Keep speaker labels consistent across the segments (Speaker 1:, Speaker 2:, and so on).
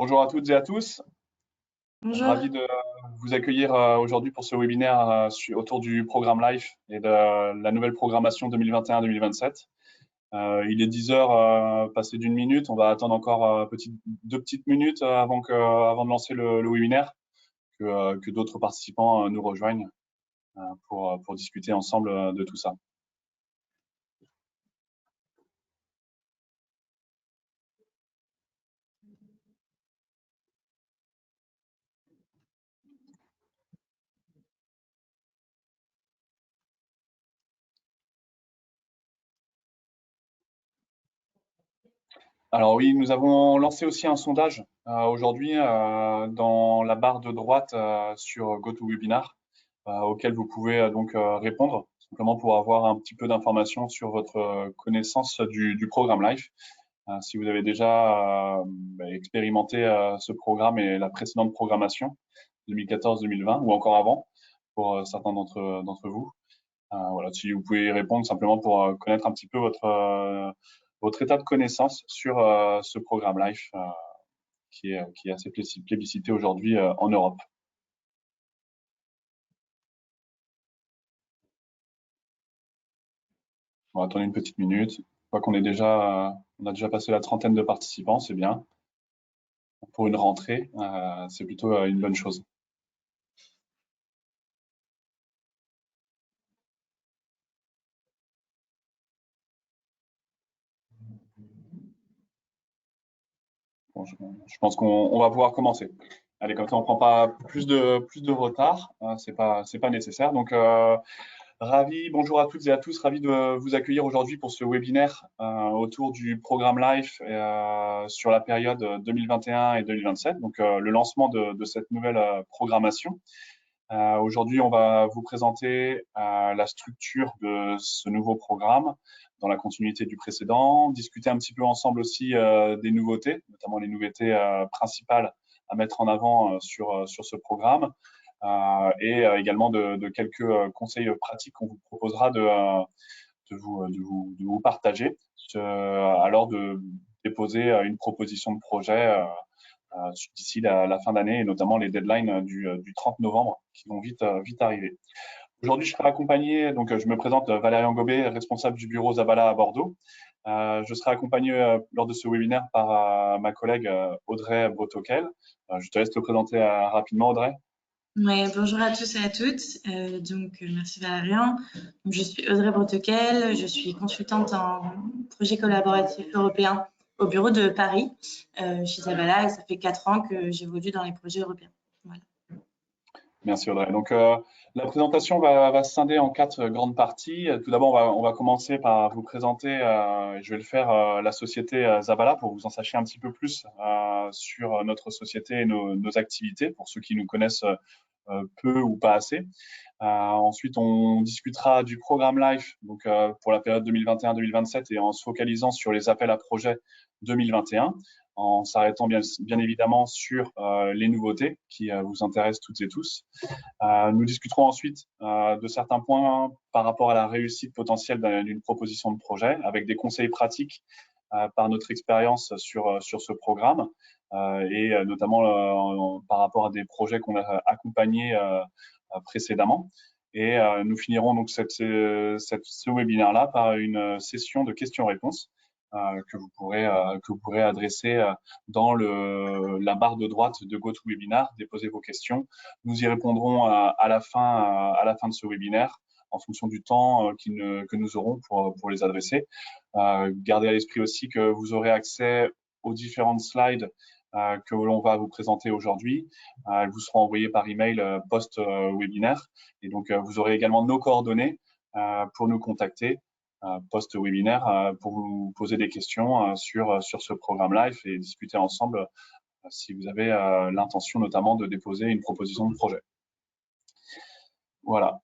Speaker 1: Bonjour à toutes et à tous.
Speaker 2: Bonjour.
Speaker 1: Ravi de vous accueillir aujourd'hui pour ce webinaire autour du programme LIFE et de la nouvelle programmation 2021-2027. Il est 10 heures passé d'une minute. On va attendre encore deux petites minutes avant de lancer le webinaire, que d'autres participants nous rejoignent pour discuter ensemble de tout ça. Alors oui, nous avons lancé aussi un sondage aujourd'hui dans la barre de droite sur GoToWebinar auquel vous pouvez donc répondre simplement pour avoir un petit peu d'informations sur votre connaissance du programme LIFE. Si vous avez déjà expérimenté ce programme et la précédente programmation 2014-2020 ou encore avant pour certains d'entre vous. Voilà, si vous pouvez répondre simplement pour connaître un petit peu votre état de connaissance sur ce programme LIFE qui est assez plébiscité aujourd'hui en Europe. On va attendre une petite minute. Je crois qu'on est on a déjà passé la trentaine de participants, c'est bien. Pour une rentrée, c'est plutôt une bonne chose. Bon, je pense qu'on va pouvoir commencer. Allez, comme ça, on prend pas plus de retard. C'est pas nécessaire. Donc, bonjour à toutes et à tous, ravi de vous accueillir aujourd'hui pour ce webinaire autour du programme LIFE sur la période 2021 et 2027, donc le lancement de cette nouvelle programmation. Aujourd'hui, on va vous présenter la structure de ce nouveau programme dans la continuité du précédent, discuter un petit peu ensemble aussi des nouveautés, notamment les nouveautés principales à mettre en avant sur ce programme, et également de quelques conseils pratiques qu'on vous proposera de vous partager alors de déposer une proposition de projet d'ici la fin d'année et notamment les deadlines du 30 novembre qui vont vite arriver. Aujourd'hui, je serai accompagné, donc je me présente Valérian Gobet, responsable du bureau Zabala à Bordeaux. Je serai accompagné lors de ce webinaire par ma collègue Audrey Bretoquel. Je te laisse te présenter rapidement, Audrey.
Speaker 2: Ouais, bonjour à tous et à toutes. Merci Valérian. Donc, je suis Audrey Bretoquel, je suis consultante en projet collaboratif européen au bureau de Paris chez Zabala et ça fait 4 ans que j'évolue dans les projets européens. Voilà.
Speaker 1: Merci Audrey. Donc la présentation va se scinder en 4 grandes parties. Tout d'abord, on va commencer par vous présenter, je vais le faire, la société Zabala pour que vous en sachiez un petit peu plus sur notre société et nos activités pour ceux qui nous connaissent peu ou pas assez. Ensuite, on discutera du programme LIFE donc, pour la période 2021-2027 et en se focalisant sur les appels à projets 2021, en s'arrêtant bien évidemment sur les nouveautés qui vous intéressent toutes et tous. Nous discuterons ensuite de certains points par rapport à la réussite potentielle d'une proposition de projet avec des conseils pratiques par notre expérience sur ce programme et notamment par rapport à des projets qu'on a accompagnés précédemment. Et nous finirons donc ce webinaire-là par une session de questions-réponses que vous pourrez adresser dans la barre de droite de GoToWebinar. Déposez vos questions. Nous y répondrons à la fin de ce webinaire en fonction du temps que nous aurons pour les adresser. Gardez à l'esprit aussi que vous aurez accès aux différentes slides que l'on va vous présenter aujourd'hui. Elles vous seront envoyées par email post-webinaire. Et donc, vous aurez également nos coordonnées pour nous contacter post-webinaire pour vous poser des questions sur ce programme LIFE et discuter ensemble si vous avez l'intention notamment de déposer une proposition de projet. Voilà.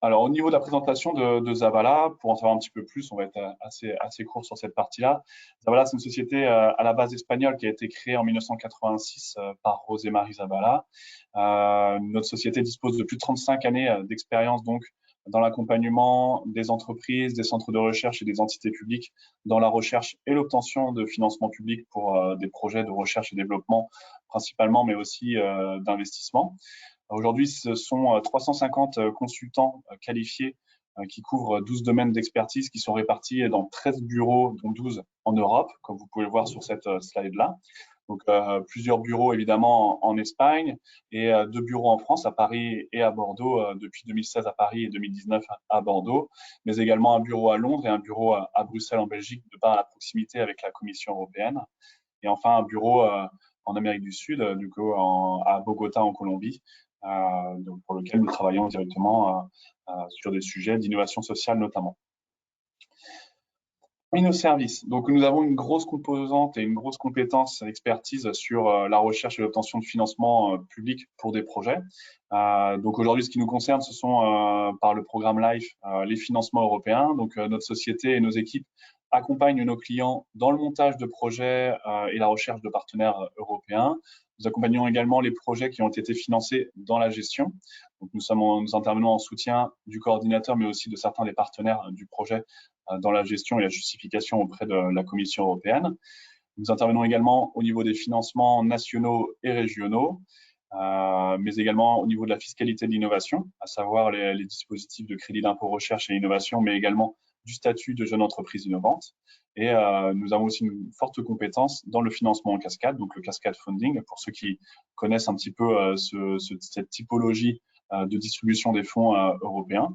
Speaker 1: Alors, au niveau de la présentation de Zabala, pour en savoir un petit peu plus, on va être assez court sur cette partie-là. Zabala, c'est une société à la base espagnole qui a été créée en 1986 par José María Zabala. Notre société dispose de plus de 35 années d'expérience donc dans l'accompagnement des entreprises, des centres de recherche et des entités publiques dans la recherche et l'obtention de financement public pour des projets de recherche et développement principalement, mais aussi d'investissement. Aujourd'hui, ce sont 350 consultants qualifiés qui couvrent 12 domaines d'expertise qui sont répartis dans 13 bureaux, dont 12 en Europe, comme vous pouvez le voir sur cette slide-là. Donc, plusieurs bureaux évidemment en Espagne et 2 bureaux en France, à Paris et à Bordeaux, depuis 2016 à Paris et 2019 à Bordeaux, mais également un bureau à Londres et un bureau à Bruxelles en Belgique, de par la proximité avec la Commission européenne. Et enfin, un bureau en Amérique du Sud, du coup à Bogota en Colombie, donc pour lequel nous travaillons directement sur des sujets d'innovation sociale notamment. Nos services. Donc, nous avons une grosse composante et une grosse compétence expertise sur la recherche et l'obtention de financement public pour des projets. Donc, aujourd'hui, ce qui nous concerne, ce sont par le programme LIFE les financements européens. Donc, notre société et nos équipes accompagnent nos clients dans le montage de projets et la recherche de partenaires européens. Nous accompagnons également les projets qui ont été financés dans la gestion. Donc, nous intervenons en soutien du coordinateur, mais aussi de certains des partenaires du projet dans la gestion et la justification auprès de la Commission européenne. Nous intervenons également au niveau des financements nationaux et régionaux, mais également au niveau de la fiscalité de l'innovation, à savoir les dispositifs de crédit d'impôt recherche et innovation, mais également du statut de jeune entreprise innovante. Et nous avons aussi une forte compétence dans le financement en cascade, donc le cascade funding, pour ceux qui connaissent un petit peu cette typologie de distribution des fonds européens.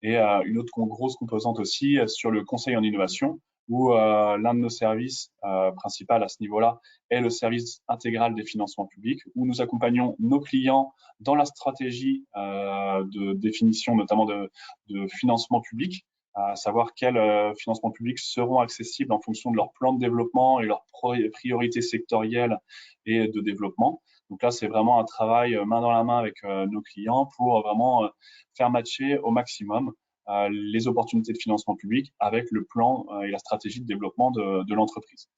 Speaker 1: Et une autre grosse composante aussi sur le conseil en innovation, où l'un de nos services principaux à ce niveau-là est le service intégral des financements publics, où nous accompagnons nos clients dans la stratégie de définition notamment de financement public, à savoir quels financements publics seront accessibles en fonction de leur plan de développement et leurs priorités sectorielles et de développement. Donc là, c'est vraiment un travail main dans la main avec nos clients pour vraiment faire matcher au maximum les opportunités de financement public avec le plan et la stratégie de développement de l'entreprise.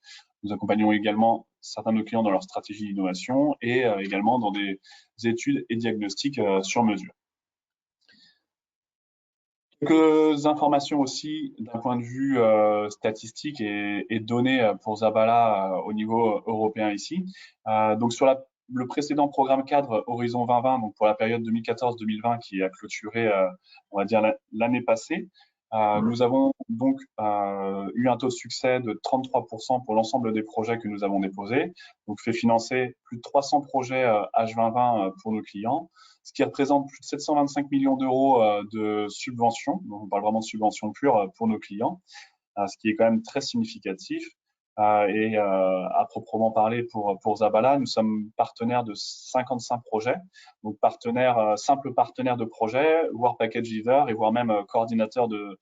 Speaker 1: Nous accompagnons également certains de nos clients dans leur stratégie d'innovation et également dans des études et diagnostics sur mesure. Quelques informations aussi d'un point de vue statistique et données pour Zabala au niveau européen ici. Donc sur le précédent programme cadre Horizon 2020, donc pour la période 2014-2020 qui a clôturé, on va dire, l'année passée, nous avons donc eu un taux de succès de 33% pour l'ensemble des projets que nous avons déposés, donc fait financer plus de 300 projets H2020 pour nos clients, ce qui représente plus de 725 millions d'euros de subventions. Donc on parle vraiment de subventions pures pour nos clients, ce qui est quand même très significatif. Et à proprement parler pour Zabala, nous sommes partenaires de 55 projets, donc simples partenaires de projet, voire package leader et voire même coordinateur de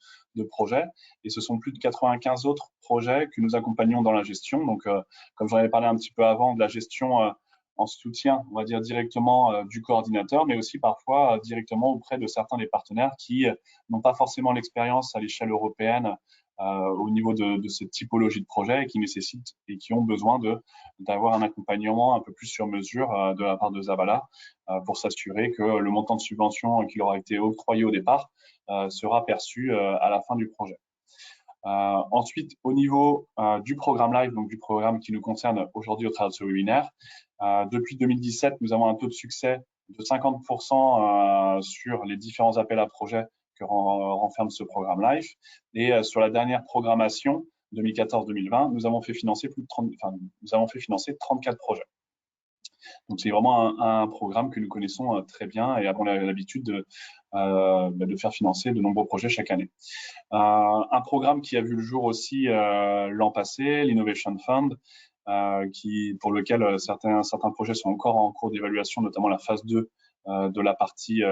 Speaker 1: projets. Et ce sont plus de 95 autres projets que nous accompagnons dans la gestion. Donc, comme j'en avais parlé un petit peu avant, de la gestion en soutien, on va dire directement du coordinateur, mais aussi parfois directement auprès de certains des partenaires qui n'ont pas forcément l'expérience à l'échelle européenne au niveau de cette typologie de projet et qui nécessitent et qui ont besoin d'avoir un accompagnement un peu plus sur mesure de la part de Zabala pour s'assurer que le montant de subvention qui leur a été octroyé au départ sera perçu à la fin du projet. Ensuite, au niveau du programme LIFE, donc du programme qui nous concerne aujourd'hui au travers de ce webinaire, depuis 2017, nous avons un taux de succès de 50% sur les différents appels à projets que renferme ce programme LIFE. Et sur la dernière programmation 2014-2020, nous avons fait financer nous avons fait financer 34 projets. Donc c'est vraiment un programme que nous connaissons très bien et avons l'habitude de faire financer de nombreux projets chaque année. Un programme qui a vu le jour aussi l'an passé, l'Innovation Fund, pour lequel certains projets sont encore en cours d'évaluation, notamment la phase 2 de la partie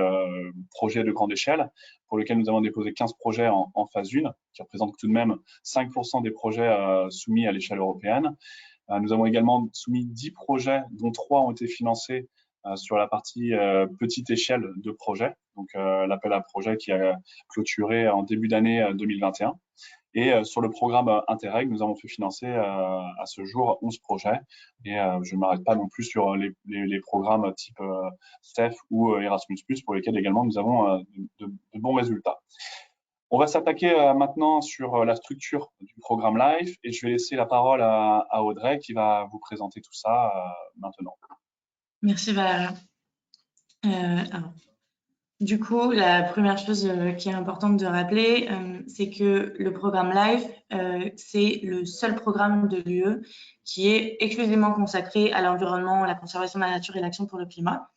Speaker 1: projet de grande échelle, pour lequel nous avons déposé 15 projets en phase 1, qui représentent tout de même 5% des projets soumis à l'échelle européenne. Nous avons également soumis 10 projets, dont 3 ont été financés sur la partie petite échelle de projet, donc l'appel à projet qui a clôturé en début d'année 2021. Et sur le programme Interreg, nous avons fait financer à ce jour 11 projets. Et je ne m'arrête pas non plus sur les programmes type CEF ou Erasmus+, pour lesquels également nous avons de bons résultats. On va s'attaquer maintenant sur la structure du programme LIFE et je vais laisser la parole à Audrey qui va vous présenter tout ça maintenant.
Speaker 2: Merci Valérie. Alors, du coup, la première chose qui est importante de rappeler, c'est que le programme LIFE, c'est le seul programme de l'UE qui est exclusivement consacré à l'environnement, la conservation de la nature et l'action pour le climat.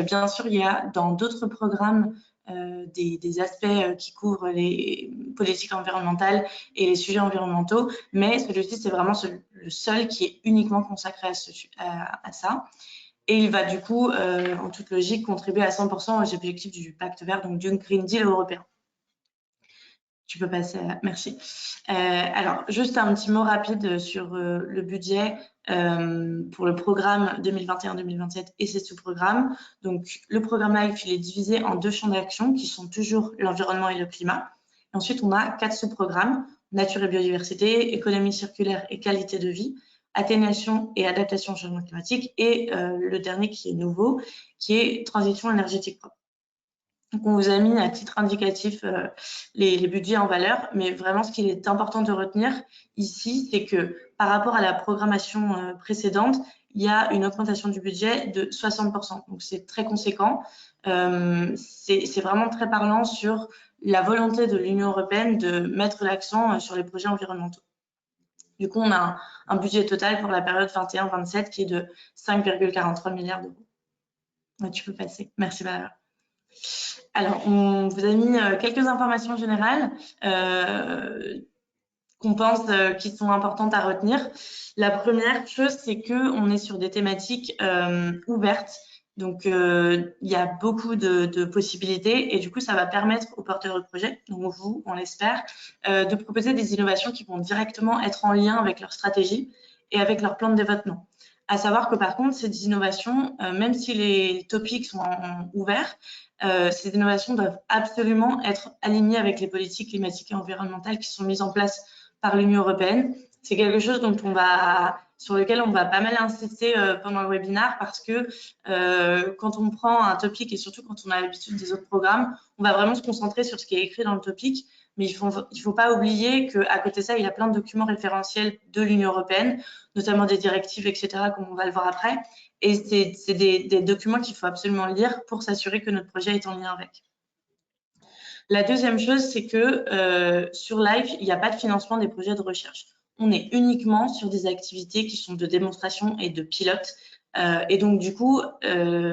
Speaker 2: Bien sûr, il y a dans d'autres programmes des aspects qui couvrent les politiques environnementales et les sujets environnementaux, mais celui-ci, c'est vraiment le seul qui est uniquement consacré à ça. Et il va du coup, en toute logique, contribuer à 100% aux objectifs du Pacte vert, donc du Green Deal européen. Tu peux passer à... Merci. Alors, juste un petit mot rapide sur le budget pour le programme 2021-2027 et ses sous-programmes. Donc, le programme LIFE, il est divisé en 2 champs d'action qui sont toujours l'environnement et le climat. Et ensuite, on a 4 sous-programmes, nature et biodiversité, économie circulaire et qualité de vie, atténuation et adaptation au changement climatique, et le dernier qui est nouveau, qui est transition énergétique propre. Donc, on vous a mis à titre indicatif les budgets en valeur, mais vraiment, ce qu'il est important de retenir ici, c'est que par rapport à la programmation précédente, il y a une augmentation du budget de 60%. Donc, c'est très conséquent. C'est vraiment très parlant sur la volonté de l'Union européenne de mettre l'accent sur les projets environnementaux. Du coup, on a un budget total pour la période 21-27 qui est de 5,43 milliards d'euros. Ouais, tu peux passer. Merci, Valérie. Alors, on vous a mis quelques informations générales qu'on pense qui sont importantes à retenir. La première chose, c'est qu'on est sur des thématiques ouvertes. Donc, il y a beaucoup de possibilités et du coup, ça va permettre aux porteurs de projets, donc vous, on l'espère, de proposer des innovations qui vont directement être en lien avec leur stratégie et avec leur plan de développement. À savoir que par contre, ces innovations, même si les topics sont ouverts, ces innovations doivent absolument être alignées avec les politiques climatiques et environnementales qui sont mises en place par l'Union européenne. C'est quelque chose sur lequel on va pas mal insister pendant le webinaire parce que quand on prend un topic et surtout quand on a l'habitude des autres programmes, on va vraiment se concentrer sur ce qui est écrit dans le topic. Mais il faut pas oublier qu'à côté de ça, il y a plein de documents référentiels de l'Union européenne, notamment des directives, etc., comme on va le voir après. Et c'est des documents qu'il faut absolument lire pour s'assurer que notre projet est en lien avec. La deuxième chose, c'est que sur LIFE, il n'y a pas de financement des projets de recherche. On est uniquement sur des activités qui sont de démonstration et de pilote. Et donc, du coup,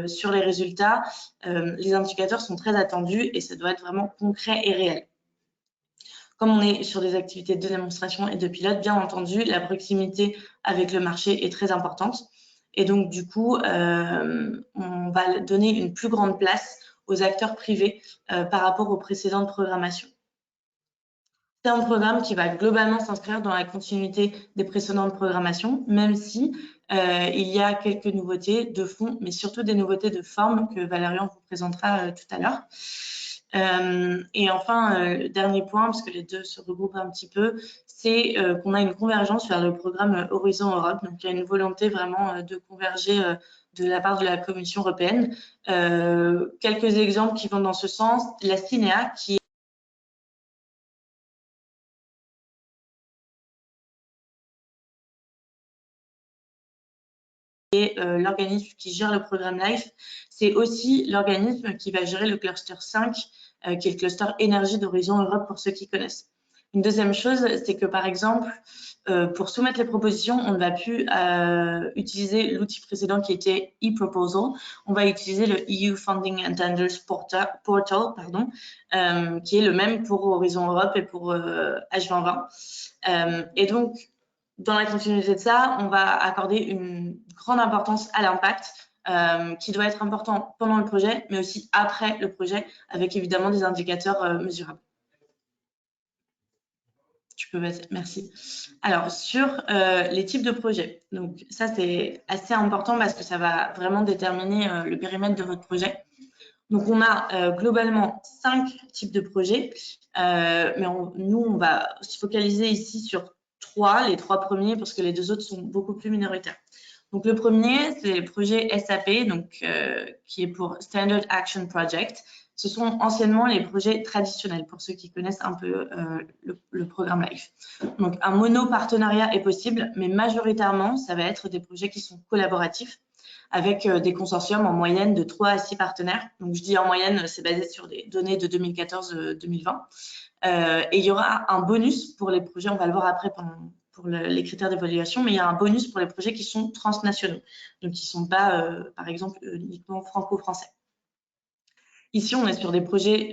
Speaker 2: sur les résultats, les indicateurs sont très attendus et ça doit être vraiment concret et réel. Comme on est sur des activités de démonstration et de pilote, bien entendu, la proximité avec le marché est très importante. Et donc, du coup, on va donner une plus grande place aux acteurs privés par rapport aux précédentes programmations. C'est un programme qui va globalement s'inscrire dans la continuité des précédentes programmations, même si il y a quelques nouveautés de fond, mais surtout des nouveautés de forme que Valérian vous présentera tout à l'heure. Et enfin, le dernier point, parce que les deux se regroupent un petit peu, c'est qu'on a une convergence vers le programme Horizon Europe. Donc, il y a une volonté vraiment de converger de la part de la Commission européenne. Quelques exemples qui vont dans ce sens. La CINEA, qui est l'organisme qui gère le programme LIFE, c'est aussi l'organisme qui va gérer le cluster 5, qui est le cluster énergie d'Horizon Europe pour ceux qui connaissent. Une deuxième chose, c'est que par exemple, pour soumettre les propositions, on ne va plus utiliser l'outil précédent qui était e-proposal. On va utiliser le EU Funding and Tenders Portal, qui est le même pour Horizon Europe et pour H2020. Et donc, dans la continuité de ça, on va accorder une grande importance à l'impact qui doit être important pendant le projet, mais aussi après le projet, avec évidemment des indicateurs mesurables. Tu peux passer, merci. Alors, sur les types de projets, donc ça, c'est assez important parce que ça va vraiment déterminer le périmètre de votre projet. Donc, on a globalement 5 types de projets, mais nous, on va se focaliser ici sur les 3 premiers, parce que les 2 autres sont beaucoup plus minoritaires. Donc, le premier, c'est le projet SAP, donc, qui est pour Standard Action Project. Ce sont anciennement les projets traditionnels, pour ceux qui connaissent un peu le programme LIFE. Donc, un monopartenariat est possible, mais majoritairement, ça va être des projets qui sont collaboratifs, avec des consortiums en moyenne de 3 à 6 partenaires. Donc, je dis en moyenne, c'est basé sur des données de 2014-2020. Et il y aura un bonus pour les projets, on va le voir après pour les critères d'évaluation, mais il y a un bonus pour les projets qui sont transnationaux, donc qui ne sont pas, par exemple, uniquement franco-français. Ici, on est sur des projets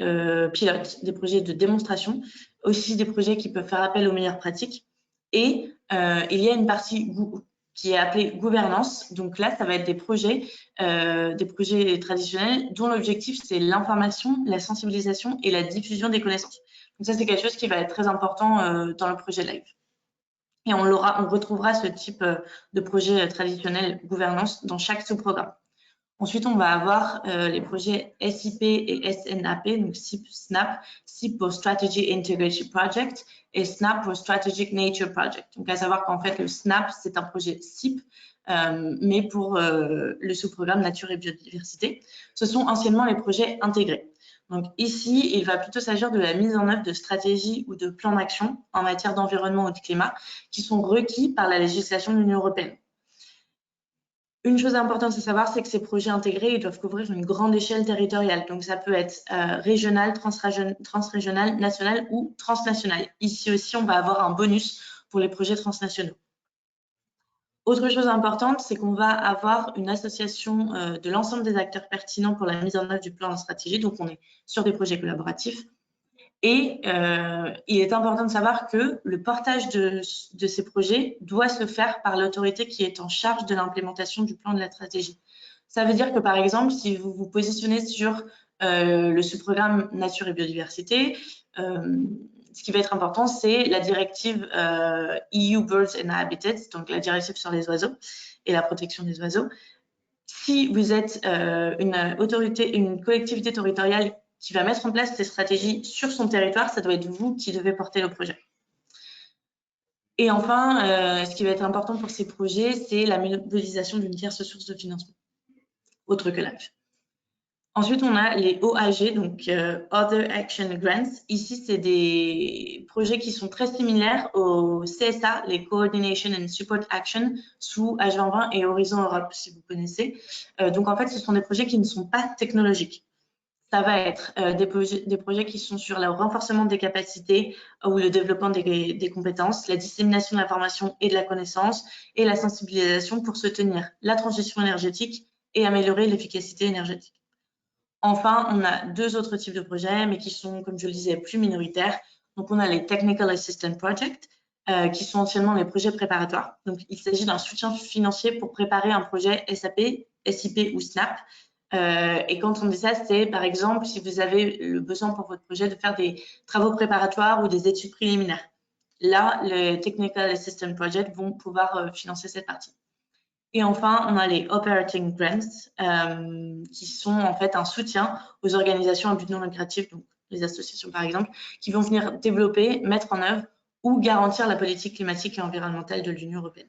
Speaker 2: pilotes, des projets de démonstration, aussi des projets qui peuvent faire appel aux meilleures pratiques. Et il y a une partie qui est appelée gouvernance. Donc là, ça va être des projets traditionnels dont l'objectif, c'est l'information, la sensibilisation et la diffusion des connaissances. Donc ça, c'est quelque chose qui va être très important dans le projet LIFE. Et on retrouvera ce type de projet traditionnel gouvernance dans chaque sous-programme. Ensuite, on va avoir les projets SIP et SNAP, donc SIP, SNAP, SIP pour Strategy Integration Project et SNAP pour Strategic Nature Project. Donc, à savoir qu'en fait, le SNAP, c'est un projet SIP, mais pour le sous-programme Nature et Biodiversité. Ce sont anciennement les projets intégrés. Donc ici, il va plutôt s'agir de la mise en œuvre de stratégies ou de plans d'action en matière d'environnement ou de climat qui sont requis par la législation de l'Union européenne. Une chose importante à savoir, c'est que ces projets intégrés, ils doivent couvrir une grande échelle territoriale. Donc, ça peut être régional, transrégional, national ou transnational. Ici aussi, on va avoir un bonus pour les projets transnationaux. Autre chose importante, c'est qu'on va avoir une association de l'ensemble des acteurs pertinents pour la mise en œuvre du plan de stratégie. Donc, on est sur des projets collaboratifs. Et il est important de savoir que le portage de ces projets doit se faire par l'autorité qui est en charge de l'implémentation du plan de la stratégie. Ça veut dire que, par exemple, si vous vous positionnez sur le sous-programme Nature et Biodiversité, ce qui va être important, c'est la directive EU Birds and Habitats, donc la directive sur les oiseaux et la protection des oiseaux. Si vous êtes une collectivité territoriale qui va mettre en place ces stratégies sur son territoire, ça doit être vous qui devez porter le projet. Et enfin, ce qui va être important pour ces projets, c'est la mobilisation d'une tierce source de financement, autre que l'AF. Ensuite, on a les OAG, donc Other Action Grants. Ici, c'est des projets qui sont très similaires au CSA, les Coordination and Support Action, sous H2020 et Horizon Europe, si vous connaissez. Donc, en fait, ce sont des projets qui ne sont pas technologiques. Ça va être des projets qui sont sur le renforcement des capacités ou le développement des compétences, la dissémination de l'information et de la connaissance et la sensibilisation pour soutenir la transition énergétique et améliorer l'efficacité énergétique. Enfin, on a 2 autres types de projets, mais qui sont, comme je le disais, plus minoritaires. Donc, on a les Technical Assistance Project, qui sont anciennement les projets préparatoires. Donc, il s'agit d'un soutien financier pour préparer un projet SAP, SIP ou SNAP. Et quand on dit ça, c'est par exemple si vous avez le besoin pour votre projet de faire des travaux préparatoires ou des études préliminaires. Là, les Technical Assistance Project vont pouvoir financer cette partie. Et enfin, on a les Operating Grants, qui sont en fait un soutien aux organisations à but non lucratif, donc les associations par exemple, qui vont venir développer, mettre en œuvre ou garantir la politique climatique et environnementale de l'Union européenne.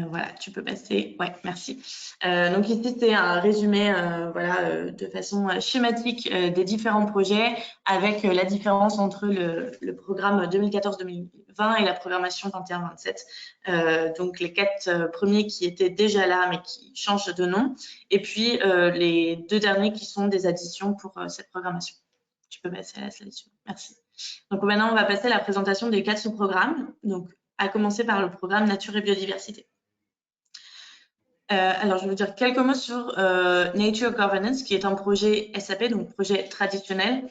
Speaker 2: Voilà, tu peux passer. Ouais, merci. Donc ici, c'est un résumé de façon schématique des différents projets avec la différence entre le programme 2014-2020 et la programmation 21-27. Donc les 4 premiers qui étaient déjà là mais qui changent de nom. Et puis les 2 derniers qui sont des additions pour cette programmation. Tu peux passer à la slide suivante. Merci. Donc maintenant, on va passer à la présentation des 4 sous-programmes. Donc à commencer par le programme Nature et Biodiversité. Alors, je vais vous dire quelques mots sur Nature Governance, qui est un projet SAP, donc projet traditionnel.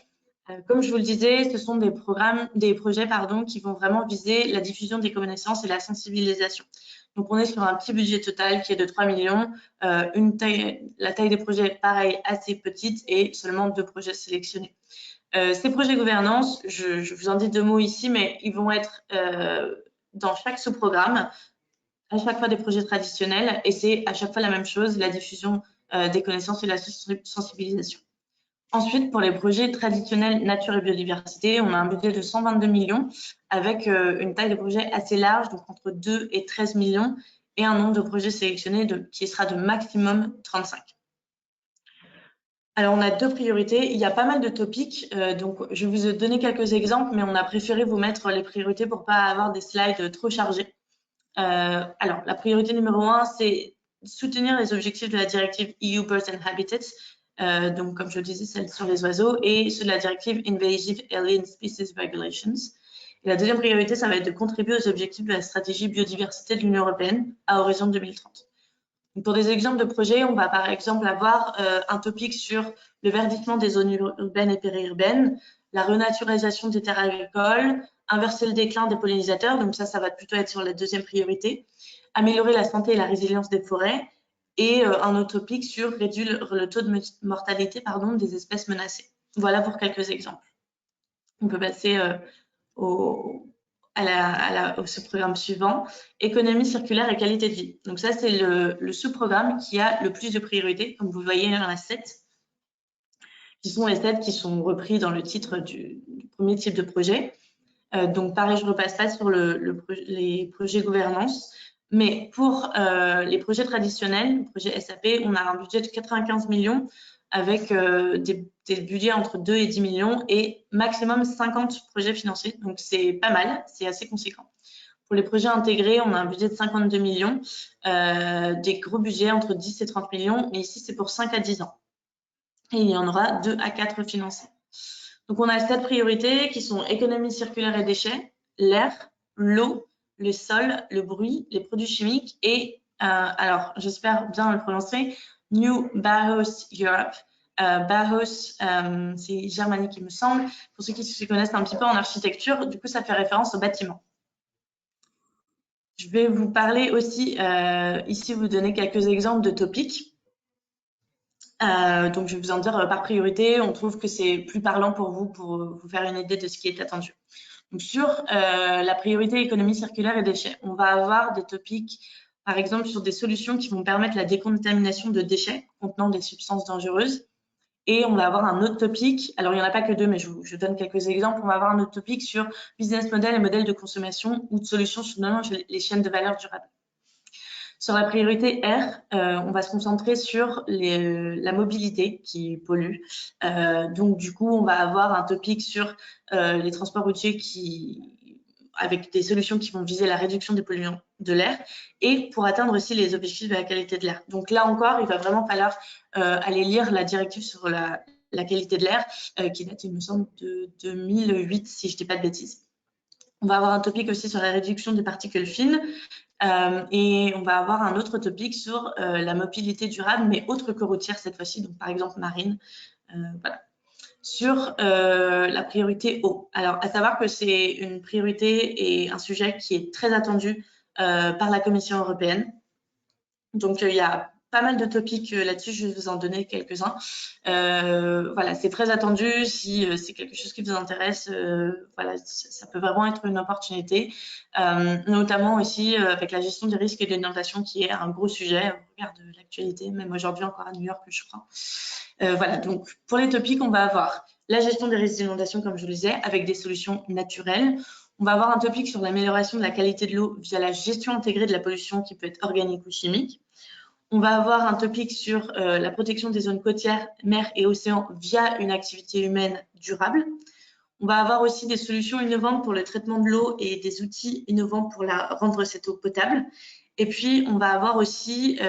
Speaker 2: Comme je vous le disais, ce sont des projets qui vont vraiment viser la diffusion des connaissances et la sensibilisation. Donc, on est sur un petit budget total qui est de 3 millions, la taille des projets, pareil, assez petite et seulement 2 projets sélectionnés. Ces projets gouvernance, je vous en dis 2 mots ici, mais ils vont être dans chaque sous-programme, à chaque fois des projets traditionnels et c'est à chaque fois la même chose, la diffusion des connaissances et de la sensibilisation. Ensuite, pour les projets traditionnels nature et biodiversité, on a un budget de 122 millions avec une taille de projet assez large, donc entre 2 et 13 millions, et un nombre de projets sélectionnés qui sera de maximum 35. Alors, on a 2 priorités. Il y a pas mal de topics, donc je vais vous donner quelques exemples, mais on a préféré vous mettre les priorités pour pas avoir des slides trop chargés. Alors, la priorité numéro 1, c'est soutenir les objectifs de la directive EU Birds and Habitats, donc comme je le disais, celle sur les oiseaux, et ceux de la directive Invasive Alien Species Regulations. Et la deuxième priorité, ça va être de contribuer aux objectifs de la stratégie biodiversité de l'Union européenne à horizon 2030. Donc, pour des exemples de projets, on va par exemple avoir un topic sur le verdissement des zones urbaines et périurbaines, la renaturalisation des terres agricoles, inverser le déclin des pollinisateurs, donc ça va plutôt être sur la deuxième priorité, améliorer la santé et la résilience des forêts, et un autre topic sur réduire le taux de mortalité des espèces menacées. Voilà pour quelques exemples. On peut passer au programme suivant, économie circulaire et qualité de vie. Donc ça, c'est le sous-programme qui a le plus de priorités. Comme vous voyez, il y en a 7, qui sont les 7 qui sont repris dans le titre du premier type de projet. Donc pareil, je ne repasse pas sur les projets gouvernance. Mais pour les projets traditionnels, les projets SAP, on a un budget de 95 millions avec des budgets entre 2 et 10 millions et maximum 50 projets financés. Donc, c'est pas mal, c'est assez conséquent. Pour les projets intégrés, on a un budget de 52 millions, des gros budgets entre 10 et 30 millions, mais ici, c'est pour 5 à 10 ans. Et il y en aura 2 à 4 financés. Donc, on a 7 priorités qui sont économie circulaire et déchets, l'air, l'eau, le sol, le bruit, les produits chimiques et, alors, j'espère bien le prononcer, New Bauhaus Europe. Bauhaus, c'est germanique, il me semble. Pour ceux qui se connaissent un petit peu en architecture, du coup, ça fait référence au bâtiment. Je vais vous parler aussi, ici, vous donner quelques exemples de topics. Donc, je vais vous en dire par priorité. On trouve que c'est plus parlant pour vous faire une idée de ce qui est attendu. Donc, sur la priorité économie circulaire et déchets, on va avoir des topics, par exemple, sur des solutions qui vont permettre la décontamination de déchets contenant des substances dangereuses. Et on va avoir un autre topic, alors il n'y en a pas que 2, mais je donne quelques exemples. On va avoir un autre topic sur business model et modèle de consommation ou de solutions sur les chaînes de valeur durables. Sur la priorité R, on va se concentrer sur la mobilité qui pollue. Donc, du coup, on va avoir un topic sur les transports routiers avec des solutions qui vont viser la réduction des polluants de l'air et pour atteindre aussi les objectifs de la qualité de l'air. Donc là encore, il va vraiment falloir aller lire la directive sur la qualité de l'air qui date, il me semble, de 2008, si je ne dis pas de bêtises. On va avoir un topic aussi sur la réduction des particules fines et on va avoir un autre topic sur la mobilité durable, mais autre que routière cette fois-ci, donc par exemple marine. Voilà. Sur la priorité eau. Alors, à savoir que c'est une priorité et un sujet qui est très attendu par la Commission européenne. Donc, il y a pas mal de topics là-dessus, je vais vous en donner quelques-uns. Voilà, c'est très attendu. Si c'est quelque chose qui vous intéresse, voilà, ça peut vraiment être une opportunité, notamment aussi avec la gestion des risques et de l'inondation qui est un gros sujet au regard de l'actualité, même aujourd'hui encore à New York, je crois. Voilà, donc pour les topics, on va avoir la gestion des risques d'inondation, comme je le disais, avec des solutions naturelles. On va avoir un topic sur l'amélioration de la qualité de l'eau via la gestion intégrée de la pollution qui peut être organique ou chimique. On va avoir un topic sur la protection des zones côtières, mers et océans via une activité humaine durable. On va avoir aussi des solutions innovantes pour le traitement de l'eau et des outils innovants pour rendre cette eau potable. Et puis, on va avoir aussi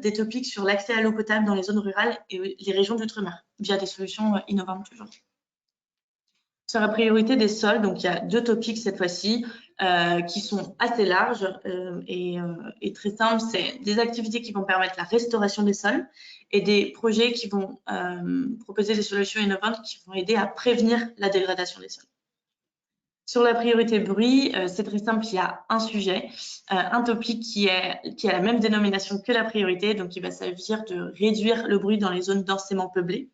Speaker 2: des topics sur l'accès à l'eau potable dans les zones rurales et les régions d'outre-mer via des solutions innovantes toujours. Sur la priorité des sols, donc il y a 2 topics cette fois-ci qui sont assez larges et très simples. C'est des activités qui vont permettre la restauration des sols et des projets qui vont proposer des solutions innovantes qui vont aider à prévenir la dégradation des sols. Sur la priorité bruit, c'est très simple, il y a un sujet, un topic qui a la même dénomination que la priorité, donc il va s'agir de réduire le bruit dans les zones densément peuplées.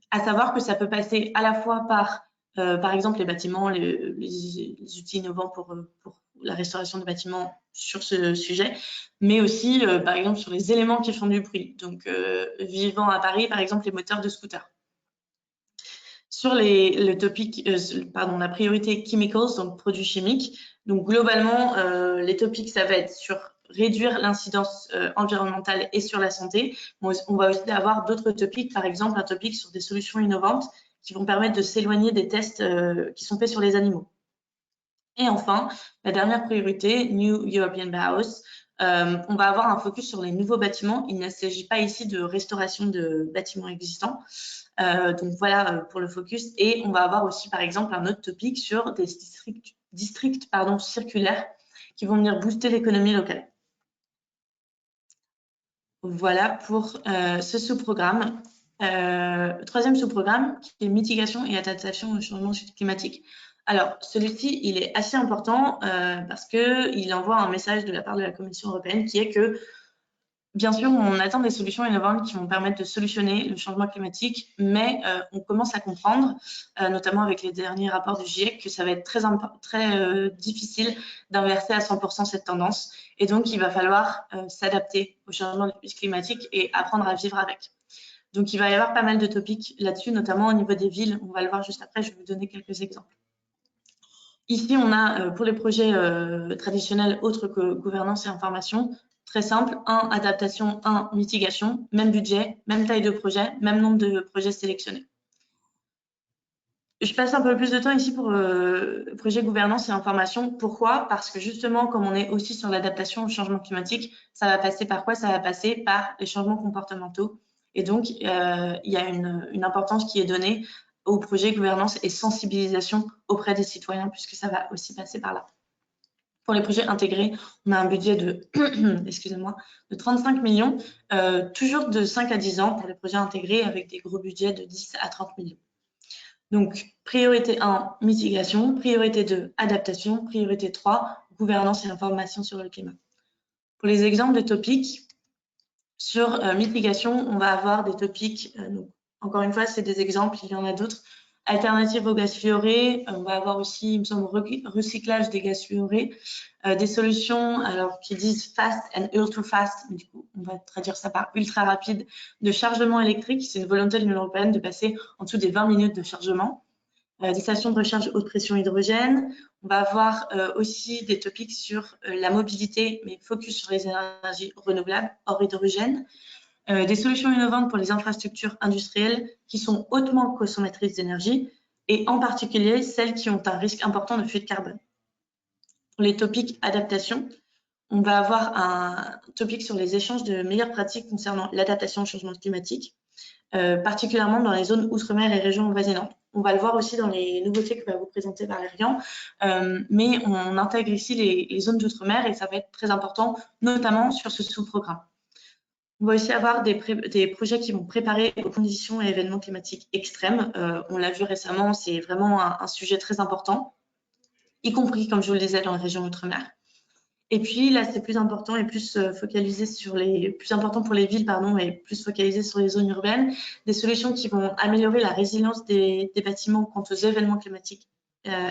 Speaker 2: À savoir que ça peut passer à la fois par exemple, les bâtiments, les outils innovants pour la restauration des bâtiments sur ce sujet, mais aussi, par exemple, sur les éléments qui font du bruit. Donc, vivant à Paris, par exemple, les moteurs de scooter. Sur le topic, la priorité chemicals, donc produits chimiques. Donc, globalement, les topics, ça va être sur réduire l'incidence environnementale et sur la santé. On va aussi avoir d'autres topics, par exemple, un topic sur des solutions innovantes qui vont permettre de s'éloigner des tests qui sont faits sur les animaux. Et enfin, la dernière priorité, New European Bauhaus, on va avoir un focus sur les nouveaux bâtiments. Il ne s'agit pas ici de restauration de bâtiments existants. Donc voilà pour le focus. Et on va avoir aussi, par exemple, un autre topic sur des districts circulaires qui vont venir booster l'économie locale. Voilà pour ce sous-programme. Troisième sous-programme, qui est mitigation et adaptation au changement climatique. Alors, celui-ci, il est assez important parce qu'il envoie un message de la part de la Commission européenne qui est que, bien sûr, on attend des solutions innovantes qui vont permettre de solutionner le changement climatique, mais on commence à comprendre, notamment avec les derniers rapports du GIEC, que ça va être très difficile d'inverser à 100% cette tendance. Et donc, il va falloir s'adapter au changement climatique et apprendre à vivre avec. Donc, il va y avoir pas mal de topics là-dessus, notamment au niveau des villes. On va le voir juste après, je vais vous donner quelques exemples. Ici, on a pour les projets traditionnels autres que gouvernance et information, très simple, 1, adaptation, 1, mitigation, même budget, même taille de projet, même nombre de projets sélectionnés. Je passe un peu plus de temps ici pour projet gouvernance et information. Pourquoi? Parce que justement, comme on est aussi sur l'adaptation au changement climatique, ça va passer par quoi? Ça va passer par les changements comportementaux. Et donc, il y a une importance qui est donnée au projet gouvernance et sensibilisation auprès des citoyens, puisque ça va aussi passer par là. Pour les projets intégrés, on a un budget de, excusez-moi, de 35 millions, toujours de 5 à 10 ans pour les projets intégrés avec des gros budgets de 10 à 30 millions. Donc, priorité 1, mitigation, priorité 2, adaptation, priorité 3, gouvernance et information sur le climat. Pour les exemples de topics, sur mitigation, on va avoir des topics, donc, encore une fois, c'est des exemples, il y en a d'autres. Alternative aux gaz fluorés, on va avoir aussi, il me semble, recyclage des gaz fluorés, des solutions alors qui disent fast and ultra fast, du coup, on va traduire ça par ultra rapide, de chargement électrique. C'est une volonté de l'Union européenne de passer en dessous des 20 minutes de chargement. Des stations de recharge haute pression hydrogène. On va avoir aussi des topics sur la mobilité, mais focus sur les énergies renouvelables, hors hydrogène. Des solutions innovantes pour les infrastructures industrielles qui sont hautement consommatrices d'énergie et en particulier celles qui ont un risque important de fuite carbone. Pour les topics adaptation, on va avoir un topic sur les échanges de meilleures pratiques concernant l'adaptation au changement climatique, particulièrement dans les zones outre-mer et régions avoisinantes. On va le voir aussi dans les nouveautés que va vous présenter Valérian, mais on intègre ici les zones d'outre-mer et ça va être très important, notamment sur ce sous-programme. On va aussi avoir des projets qui vont préparer aux conditions et événements climatiques extrêmes. On l'a vu récemment, c'est vraiment un sujet très important, y compris, comme je vous le disais, dans les régions outre-mer. Et puis là, c'est plus important et plus focalisé sur plus important pour les villes, pardon, et plus focalisé sur les zones urbaines, des solutions qui vont améliorer la résilience des bâtiments quant aux événements climatiques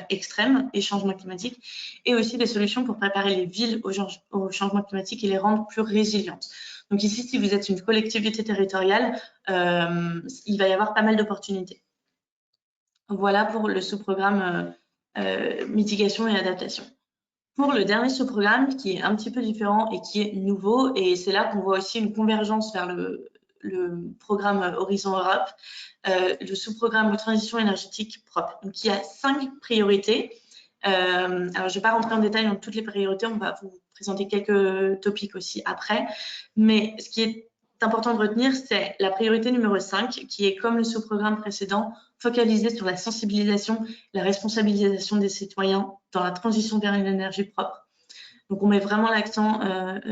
Speaker 2: extrêmes et changements climatiques, et aussi des solutions pour préparer les villes au changement climatique et les rendre plus résilientes. Donc ici, si vous êtes une collectivité territoriale, il va y avoir pas mal d'opportunités. Voilà pour le sous-programme mitigation et adaptation. Pour le dernier sous-programme, qui est un petit peu différent et qui est nouveau, et c'est là qu'on voit aussi une convergence vers le programme Horizon Europe, le sous-programme de transition énergétique propre. Donc, il y a 5 priorités. Alors, je ne vais pas rentrer en détail dans toutes les priorités, on va vous présenter quelques topics aussi après. Mais ce qui est important de retenir, c'est la priorité numéro 5, qui est, comme le sous-programme précédent, focalisé sur la sensibilisation, la responsabilisation des citoyens dans la transition vers une énergie propre. Donc, on met vraiment l'accent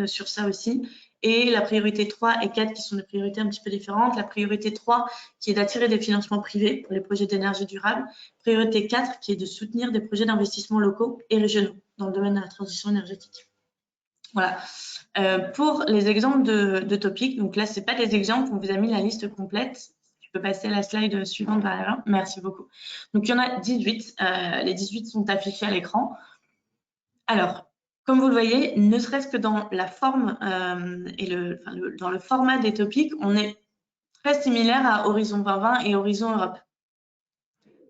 Speaker 2: sur ça aussi. Et la priorité 3 et 4 qui sont des priorités un petit peu différentes. La priorité 3 qui est d'attirer des financements privés pour les projets d'énergie durable. Priorité 4 qui est de soutenir des projets d'investissement locaux et régionaux dans le domaine de la transition énergétique. Voilà. Pour les exemples de topics, donc là, ce n'est pas des exemples, on vous a mis la liste complète. Tu peux passer à la slide suivante, Valérie. Merci beaucoup. Donc, il y en a 18. Les 18 sont affichés à l'écran. Alors, Comme vous le voyez, ne serait-ce que dans la forme et dans le format des topics, on est très similaire à Horizon 2020 et Horizon Europe.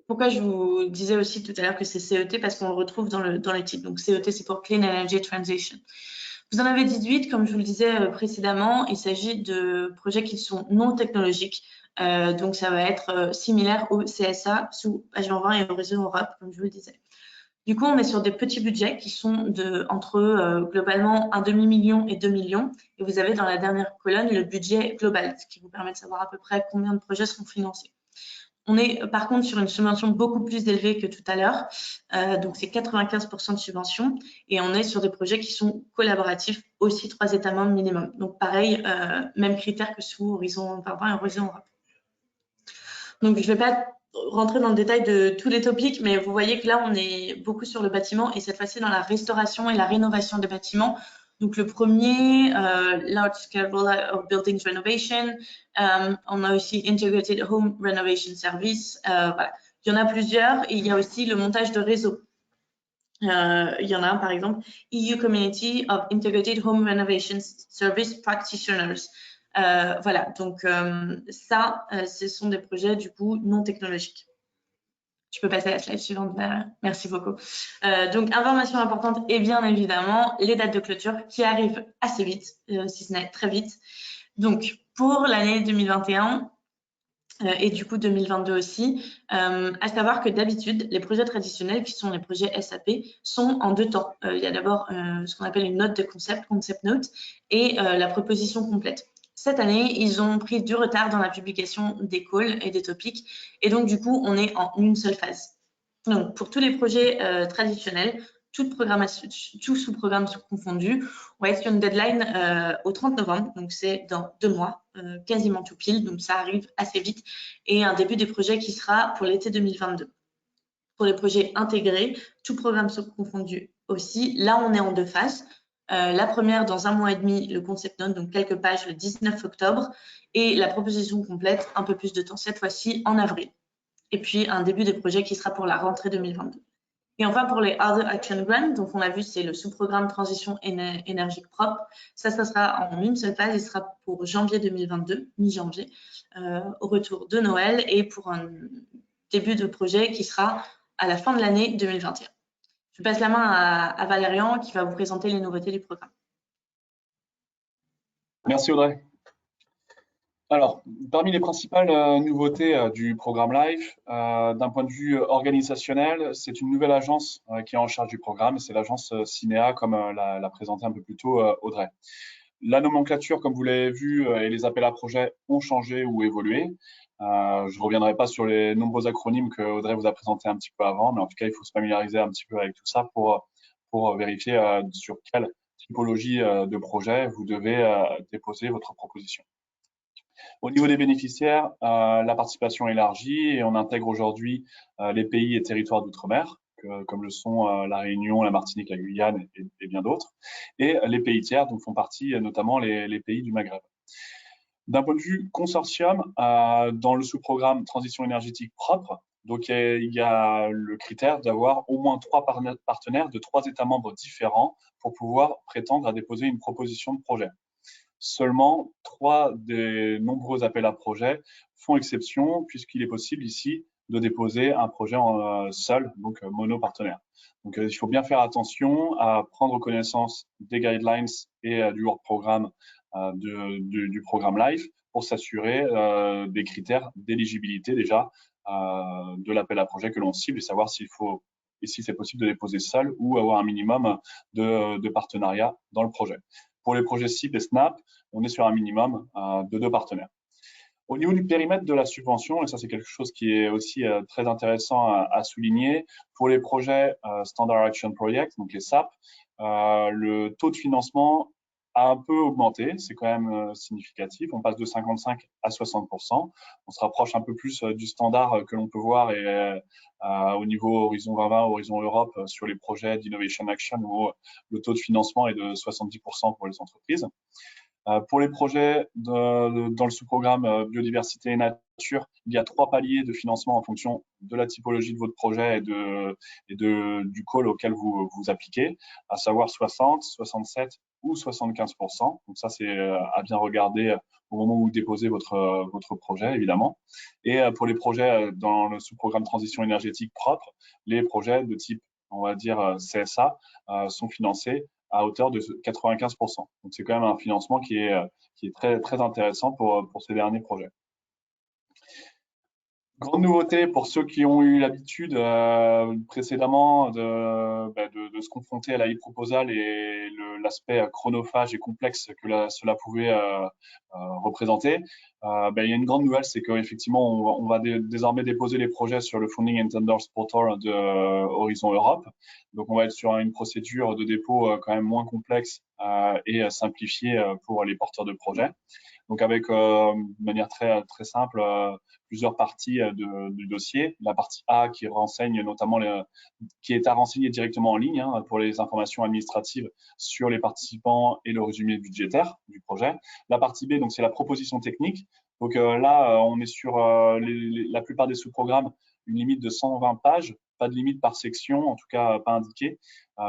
Speaker 2: Pourquoi je vous disais aussi tout à l'heure que c'est CET, parce qu'on le retrouve dans le titre. Donc CET, c'est pour Clean Energy Transition. Vous en avez 18, comme je vous le disais précédemment, il s'agit de projets qui sont non technologiques. Donc ça va être similaire au CSA sous Agent 20 et Horizon Europe, comme je vous le disais. Du coup, on est sur des petits budgets qui sont entre globalement 1,5 million et 2 millions. Et vous avez dans la dernière colonne le budget global, ce qui vous permet de savoir à peu près combien de projets seront financés. On est par contre sur une subvention beaucoup plus élevée que tout à l'heure. Donc, c'est 95% de subvention. Et on est sur des projets qui sont collaboratifs, aussi 3 États membres minimum. Donc, pareil, même critère que sous Horizon 2020 et Horizon Europe. Donc, je ne vais pas rentrer dans le détail de tous les topics, mais vous voyez que là, on est beaucoup sur le bâtiment et cette fois-ci dans la restauration et la rénovation des bâtiments. Donc, le premier, Large Scale Rollout of Buildings Renovation. On a aussi Integrated Home Renovation Service. Voilà. Il y en a plusieurs et il y a aussi le montage de réseaux. Il y en a un, par exemple, EU Community of Integrated Home Renovation Service Practitioners. Voilà, donc ça, ce sont des projets du coup non technologiques. Tu peux passer à la slide suivante, merci beaucoup. Donc, information importante et bien évidemment, les dates de clôture qui arrivent assez vite, si ce n'est très vite. Donc, pour l'année 2021, et du coup 2022 aussi, à savoir que d'habitude, les projets traditionnels, qui sont les projets SAP, sont en 2 temps. Il y a d'abord ce qu'on appelle une note de concept note, et la proposition complète. Cette année, ils ont pris du retard dans la publication des calls et des topics, et donc du coup, on est en une seule phase. Donc, pour tous les projets traditionnels, tout sous-programme confondu, on va être sur une deadline au 30 novembre, donc c'est dans 2 mois, quasiment tout pile, donc ça arrive assez vite, et un début des projets qui sera pour l'été 2022. Pour les projets intégrés, tout programme confondu aussi, là on est en 2 phases. La première, dans 1 mois et demi, le concept note, donc quelques pages le 19 octobre, et la proposition complète, un peu plus de temps cette fois-ci, en avril. Et puis un début des projets qui sera pour la rentrée 2022. Et enfin, pour les Other Action Grants, donc on a vu, c'est le sous-programme Transition énergique propre. Ça sera en une seule phase. Il sera pour janvier 2022, mi-janvier, au retour de Noël, et pour un début de projet qui sera à la fin de l'année 2021. Je passe la main à Valérian qui va vous présenter les nouveautés du programme.
Speaker 1: Merci Audrey. Alors, parmi les principales nouveautés du programme LIFE, d'un point de vue organisationnel, c'est une nouvelle agence qui est en charge du programme, c'est l'agence Cinéa, comme l'a présenté un peu plus tôt Audrey. La nomenclature, comme vous l'avez vu, et les appels à projets ont changé ou évolué. Je ne reviendrai pas sur les nombreux acronymes que Audrey vous a présentés un petit peu avant, mais en tout cas, il faut se familiariser un petit peu avec tout ça pour vérifier sur quelle typologie de projet vous devez déposer votre proposition. Au niveau des bénéficiaires, la participation est élargie et on intègre aujourd'hui les pays et territoires d'outre-mer, comme le sont la Réunion, la Martinique, la Guyane et bien d'autres, et les pays tiers, dont font partie notamment les pays du Maghreb. D'un point de vue consortium, dans le sous-programme Transition énergétique propre, donc il y a le critère d'avoir au moins 3 partenaires de 3 États membres différents pour pouvoir prétendre à déposer une proposition de projet. Seulement 3 des nombreux appels à projets font exception puisqu'il est possible ici de déposer un projet seul, donc monopartenaire. Donc il faut bien faire attention à prendre connaissance des guidelines et du work programme du programme LIFE pour s'assurer des critères d'éligibilité déjà de l'appel à projet que l'on cible et savoir s'il faut et si c'est possible de déposer seul ou avoir un minimum de partenariat dans le projet. Pour les projets SIP et SNAP, on est sur un minimum de 2 partenaires. Au niveau du périmètre de la subvention, et ça c'est quelque chose qui est aussi très intéressant à souligner, pour les projets Standard Action Project, donc les SAP, le taux de financement a un peu augmenté, c'est quand même significatif, on passe de 55 à 60%, on se rapproche un peu plus du standard que l'on peut voir et, au niveau Horizon 2020, Horizon Europe, sur les projets d'Innovation Action où le taux de financement est de 70% pour les entreprises. Pour les projets dans le sous-programme biodiversité et nature, il y a 3 paliers de financement en fonction de la typologie de votre projet du call auquel vous appliquez, à savoir 60, 67 ou 75%. Donc ça, c'est à bien regarder au moment où vous déposez votre projet, évidemment. Et pour les projets dans le sous-programme transition énergétique propre, les projets de type, on va dire, CSA, sont financés à hauteur de 95%. Donc, c'est quand même un financement qui est très, très intéressant pour ces derniers projets. Grande nouveauté pour ceux qui ont eu l'habitude précédemment de se confronter à la e-proposal et l'aspect chronophage et complexe que cela pouvait représenter. Il y a une grande nouvelle, c'est qu'effectivement, on va désormais déposer les projets sur le Funding and Tenders Portal de Horizon Europe. Donc, on va être sur une procédure de dépôt quand même moins complexe et simplifiée pour les porteurs de projets. Donc, avec de manière très, très simple, plusieurs parties du dossier. La partie A qui renseigne notamment qui est à renseigner directement en ligne pour les informations administratives sur les participants et le résumé budgétaire du projet. La partie B, donc c'est la proposition technique. Donc là, on est sur la plupart des sous-programmes une limite de 120 pages, pas de limite par section, en tout cas pas indiquée.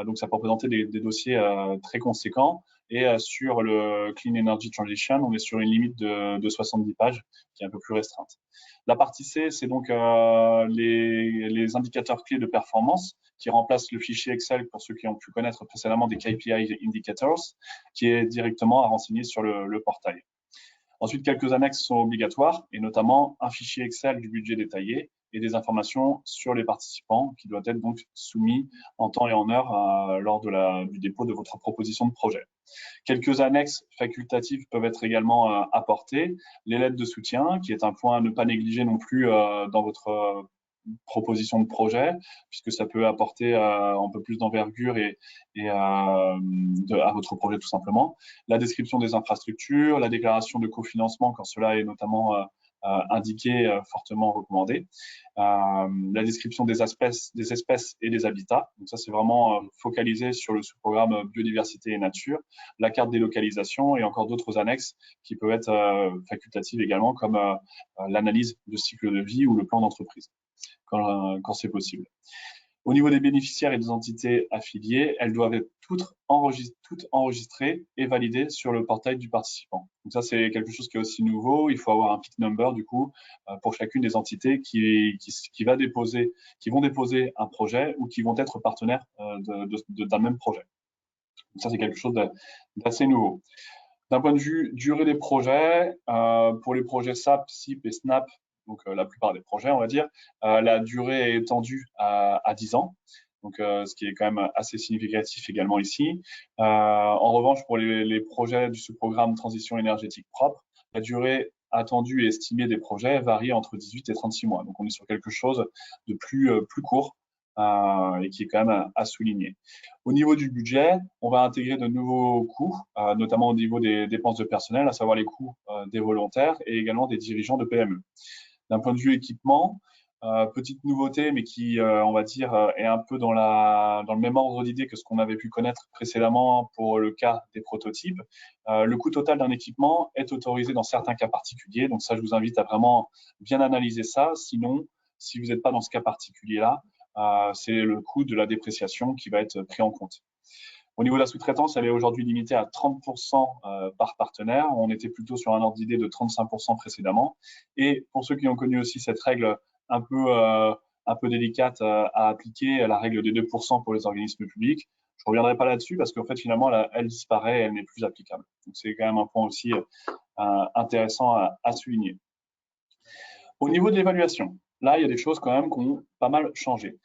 Speaker 1: Donc ça peut représenter des dossiers très conséquents. Et sur le Clean Energy Transition, on est sur une limite de 70 pages, qui est un peu plus restreinte. La partie C, c'est donc les indicateurs clés de performance qui remplacent le fichier Excel pour ceux qui ont pu connaître précédemment des KPI indicators, qui est directement à renseigner sur le portail. Ensuite, quelques annexes sont obligatoires, et notamment un fichier Excel du budget détaillé et des informations sur les participants qui doivent être donc soumis en temps et en heure lors du dépôt de votre proposition de projet. Quelques annexes facultatives peuvent être également apportées. Les lettres de soutien, qui est un point à ne pas négliger non plus dans votre proposition de projet, puisque ça peut apporter un peu plus d'envergure à votre projet tout simplement. La description des infrastructures, la déclaration de cofinancement quand cela est notamment indiqué, fortement recommandé. La description des espèces et des habitats. Donc ça, c'est vraiment focalisé sur le sous-programme biodiversité et nature, la carte des localisations et encore d'autres annexes qui peuvent être facultatives également, comme l'analyse de cycle de vie ou le plan d'entreprise, quand c'est possible. Au niveau des bénéficiaires et des entités affiliées, elles doivent être toutes enregistrées et validées sur le portail du participant. Donc ça, c'est quelque chose qui est aussi nouveau. Il faut avoir un PIC number, du coup, pour chacune des entités qui vont déposer un projet ou qui vont être partenaires d'un même projet. Donc ça, c'est quelque chose d'assez nouveau. D'un point de vue durée des projets, pour les projets SAP, SIP et SNAP, donc la plupart des projets, on va dire, la durée est étendue à 10 ans, donc ce qui est quand même assez significatif également ici. En revanche, pour les projets du sous-programme transition énergétique propre, la durée attendue et estimée des projets varie entre 18 et 36 mois. Donc on est sur quelque chose de plus court et qui est quand même à souligner. Au niveau du budget, on va intégrer de nouveaux coûts, notamment au niveau des dépenses de personnel, à savoir les coûts des volontaires et également des dirigeants de PME. D'un point de vue équipement, petite nouveauté, mais qui, on va dire, est un peu dans le même ordre d'idée que ce qu'on avait pu connaître précédemment pour le cas des prototypes. Le coût total d'un équipement est autorisé dans certains cas particuliers. Donc ça, je vous invite à vraiment bien analyser ça. Sinon, si vous n'êtes pas dans ce cas particulier-là, c'est le coût de la dépréciation qui va être pris en compte. Au niveau de la sous-traitance, elle est aujourd'hui limitée à 30% par partenaire. On était plutôt sur un ordre d'idée de 35% précédemment. Et pour ceux qui ont connu aussi cette règle un peu délicate à appliquer, la règle des 2% pour les organismes publics, je ne reviendrai pas là-dessus parce qu'en fait, finalement, elle disparaît, elle n'est plus applicable. Donc, c'est quand même un point aussi intéressant à souligner. Au niveau de l'évaluation, là, il y a des choses quand même qui ont pas mal changé.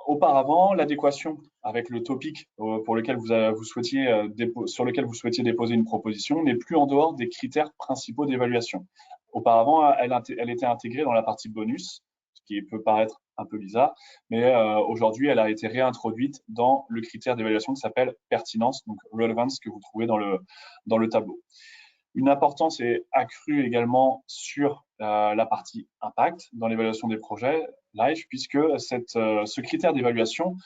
Speaker 1: Auparavant, l'adéquation avec le topic sur lequel vous souhaitiez déposer une proposition n'est plus en dehors des critères principaux d'évaluation. Auparavant, elle était intégrée dans la partie bonus, ce qui peut paraître un peu bizarre, mais aujourd'hui, elle a été réintroduite dans le critère d'évaluation qui s'appelle pertinence, donc relevance, que vous trouvez dans le tableau. Une importance est accrue également sur la partie impact dans l'évaluation des projets live, puisque ce critère d'évaluation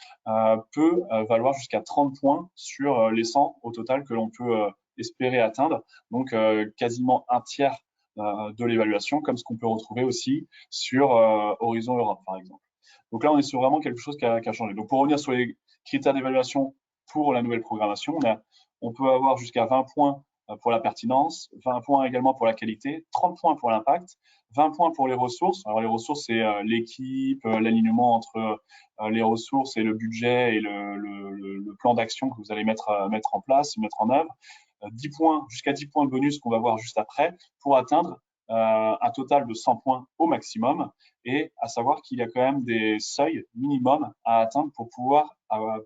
Speaker 1: peut valoir jusqu'à 30 points sur les 100 au total que l'on peut espérer atteindre, donc quasiment un tiers de l'évaluation, comme ce qu'on peut retrouver aussi sur Horizon Europe, par exemple. Donc là, on est sur vraiment quelque chose qui a changé. Donc pour revenir sur les critères d'évaluation pour la nouvelle programmation, on peut avoir jusqu'à 20 points pour la pertinence, 20 points également pour la qualité, 30 points pour l'impact, 20 points pour les ressources. Alors les ressources, c'est l'équipe, l'alignement entre les ressources et le budget et le plan d'action que vous allez mettre en place, mettre en œuvre. 10 points, jusqu'à 10 points de bonus qu'on va voir juste après, pour atteindre un total de 100 points au maximum. Et à savoir qu'il y a quand même des seuils minimums à atteindre pour pouvoir,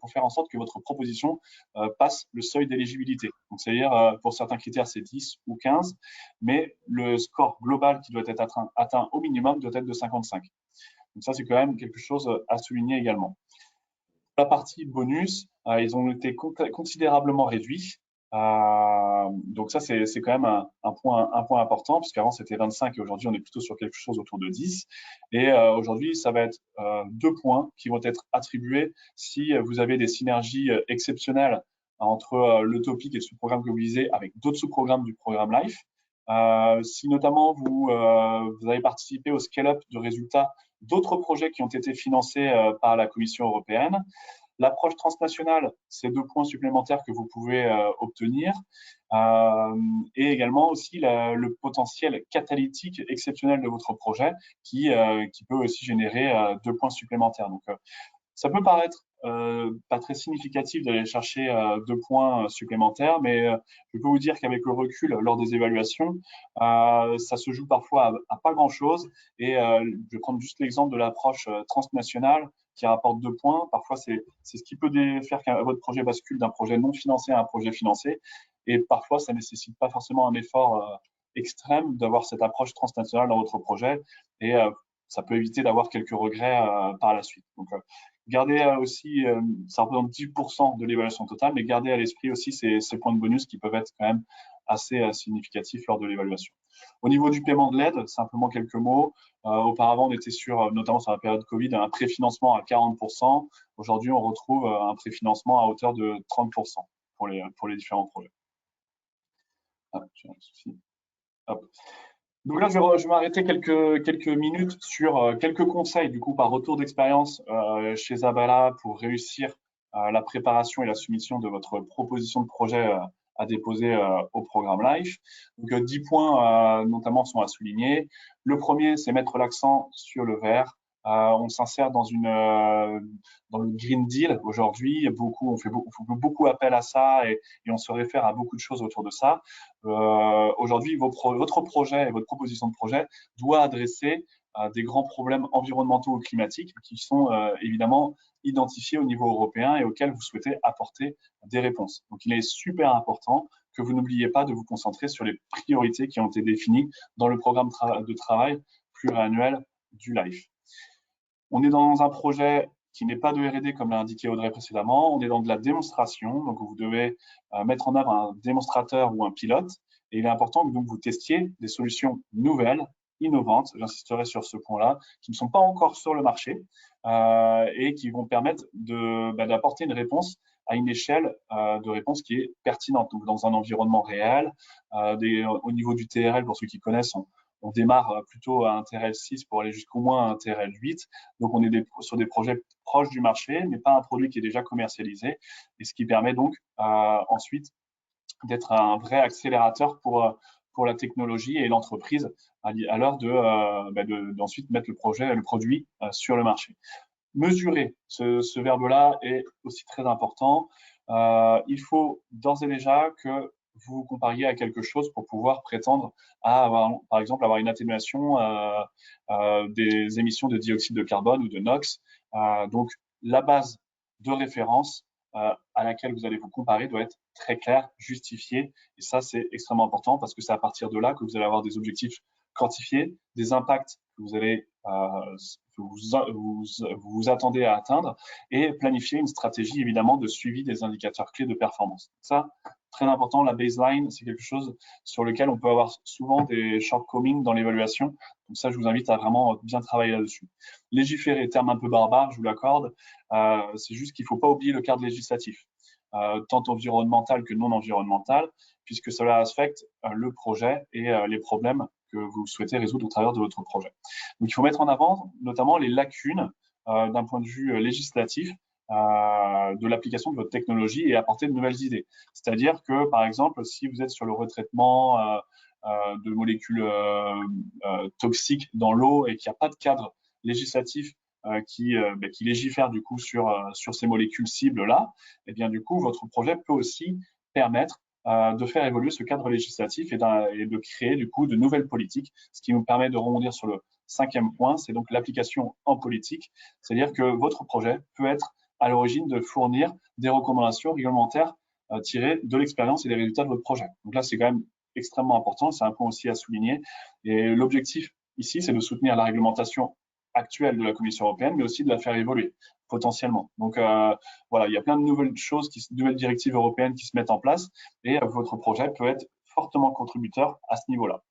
Speaker 1: pour faire en sorte que votre proposition passe le seuil d'éligibilité. Donc, c'est-à-dire, pour certains critères, c'est 10 ou 15, mais le score global qui doit être atteint au minimum doit être de 55. Donc, ça, c'est quand même quelque chose à souligner également. La partie bonus, ils ont été considérablement réduits. Donc ça, c'est quand même un point important, puisqu'avant c'était 25 et aujourd'hui on est plutôt sur quelque chose autour de 10. Et aujourd'hui, ça va être 2 points qui vont être attribués si vous avez des synergies exceptionnelles entre le topic et le sous-programme que vous visez avec d'autres sous-programmes du programme LIFE. Si notamment vous avez participé au scale-up de résultats d'autres projets qui ont été financés par la Commission européenne. L'approche transnationale, c'est 2 points supplémentaires que vous pouvez obtenir. Et également aussi le potentiel catalytique exceptionnel de votre projet qui peut aussi générer 2 points supplémentaires. Donc, ça peut paraître pas très significatif d'aller chercher 2 points supplémentaires, mais je peux vous dire qu'avec le recul lors des évaluations, ça se joue parfois à pas grand-chose. Et je vais prendre juste l'exemple de l'approche transnationale qui rapporte 2 points. Parfois, c'est ce qui peut faire que votre projet bascule d'un projet non financé à un projet financé. Et parfois, ça nécessite pas forcément un effort extrême d'avoir cette approche transnationale dans votre projet. Et ça peut éviter d'avoir quelques regrets par la suite. Donc, gardez aussi, ça représente 10% de l'évaluation totale, mais gardez à l'esprit aussi ces points de bonus qui peuvent être quand même assez significatifs lors de l'évaluation. Au niveau du paiement de l'aide, simplement quelques mots. Auparavant, on était sur, notamment sur la période Covid, un préfinancement à 40%. Aujourd'hui, on retrouve un préfinancement à hauteur de 30% pour les différents projets. Ah, j'ai un souci. Hop. Donc là, je vais m'arrêter quelques minutes sur quelques conseils, du coup, par retour d'expérience chez Zabala pour réussir la préparation et la soumission de votre proposition de projet à déposer au programme LIFE. Donc, 10 points notamment sont à souligner. Le premier, c'est mettre l'accent sur le vert. On s'insère dans le Green Deal aujourd'hui. On fait beaucoup appel à ça et on se réfère à beaucoup de choses autour de ça. Aujourd'hui, votre projet et votre proposition de projet doit adresser des grands problèmes environnementaux ou climatiques qui sont évidemment identifiés au niveau européen et auxquels vous souhaitez apporter des réponses. Donc, il est super important que vous n'oubliez pas de vous concentrer sur les priorités qui ont été définies dans le programme de travail pluriannuel du LIFE. On est dans un projet qui n'est pas de R&D comme l'a indiqué Audrey précédemment, on est dans de la démonstration, donc vous devez mettre en œuvre un démonstrateur ou un pilote, et il est important que donc vous testiez des solutions nouvelles, innovantes, j'insisterai sur ce point-là, qui ne sont pas encore sur le marché et qui vont permettre d'apporter une réponse à une échelle de réponse qui est pertinente, donc dans un environnement réel, au niveau du TRL, pour ceux qui connaissent, on démarre plutôt à un TRL 6 pour aller jusqu'au moins un TRL 8. Donc, on est sur des projets proches du marché, mais pas un produit qui est déjà commercialisé. Et ce qui permet donc ensuite d'être un vrai accélérateur pour la technologie et l'entreprise à l'heure d'ensuite mettre le produit sur le marché. Mesurer, ce verbe-là est aussi très important. Il faut d'ores et déjà que vous vous compariez à quelque chose pour pouvoir prétendre à par exemple, avoir une atténuation des émissions de dioxyde de carbone ou de NOx. Donc, la base de référence à laquelle vous allez vous comparer doit être très claire, justifiée. Et ça, c'est extrêmement important parce que c'est à partir de là que vous allez avoir des objectifs quantifiés, des impacts que vous allez vous attendez à atteindre et planifier une stratégie évidemment de suivi des indicateurs clés de performance. Ça, très important, la baseline, c'est quelque chose sur lequel on peut avoir souvent des shortcomings dans l'évaluation. Donc ça, je vous invite à vraiment bien travailler là-dessus. Légiférer, terme un peu barbare, je vous l'accorde, c'est juste qu'il ne faut pas oublier le cadre législatif. tant environnementales que non environnementales, puisque cela affecte le projet et les problèmes que vous souhaitez résoudre au travers de votre projet. Donc, il faut mettre en avant notamment les lacunes d'un point de vue législatif de l'application de votre technologie et apporter de nouvelles idées. C'est-à-dire que, par exemple, si vous êtes sur le retraitement de molécules toxiques dans l'eau et qu'il n'y a pas de cadre législatif qui légifère du coup sur ces molécules cibles-là, et bien du coup, votre projet peut aussi permettre de faire évoluer ce cadre législatif et de créer du coup de nouvelles politiques, ce qui nous permet de rebondir sur le 5e point, c'est donc l'application en politique, c'est-à-dire que votre projet peut être à l'origine de fournir des recommandations réglementaires tirées de l'expérience et des résultats de votre projet. Donc là, c'est quand même extrêmement important, c'est un point aussi à souligner. Et l'objectif ici, c'est de soutenir la réglementation actuelle de la Commission européenne, mais aussi de la faire évoluer potentiellement. Donc voilà, il y a plein de nouvelles choses, de nouvelles directives européennes qui se mettent en place et votre projet peut être fortement contributeur à ce niveau-là.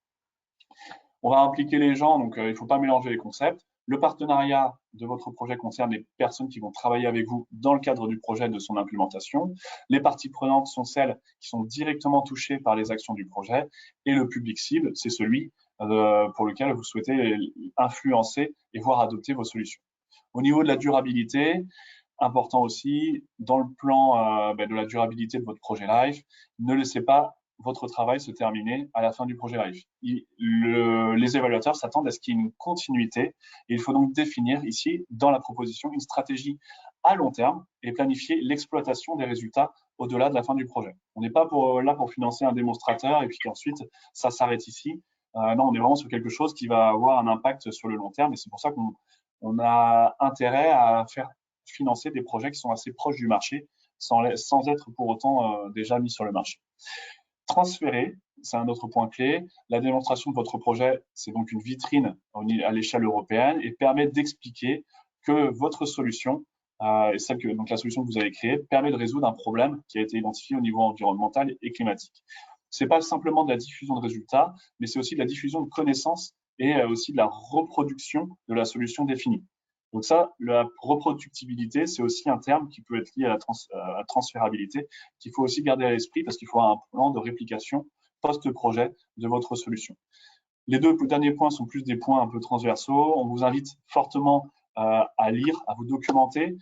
Speaker 1: On va impliquer les gens, donc il ne faut pas mélanger les concepts. Le partenariat de votre projet concerne les personnes qui vont travailler avec vous dans le cadre du projet de son implémentation. Les parties prenantes sont celles qui sont directement touchées par les actions du projet. Et le public cible, c'est celui pour lequel vous souhaitez influencer et voir adopter vos solutions. Au niveau de la durabilité, important aussi, dans le plan de la durabilité de votre projet live, ne laissez pas votre travail se terminer à la fin du projet live. Les évaluateurs s'attendent à ce qu'il y ait une continuité et il faut donc définir ici, dans la proposition, une stratégie à long terme et planifier l'exploitation des résultats au-delà de la fin du projet. On n'est pas là pour financer un démonstrateur et puis ensuite ça s'arrête ici. Non, on est vraiment sur quelque chose qui va avoir un impact sur le long terme et c'est pour ça qu'on a intérêt à faire financer des projets qui sont assez proches du marché sans être pour autant déjà mis sur le marché. Transférer, c'est un autre point clé. La démonstration de votre projet, c'est donc une vitrine à l'échelle européenne et permet d'expliquer que votre solution, donc la solution que vous avez créée, permet de résoudre un problème qui a été identifié au niveau environnemental et climatique. Ce n'est pas simplement de la diffusion de résultats, mais c'est aussi de la diffusion de connaissances et aussi de la reproduction de la solution définie. Donc ça, la reproductibilité, c'est aussi un terme qui peut être lié à la transférabilité, qu'il faut aussi garder à l'esprit parce qu'il faut un plan de réplication post-projet de votre solution. Les deux derniers points sont plus des points un peu transversaux. On vous invite fortement à lire, à vous documenter.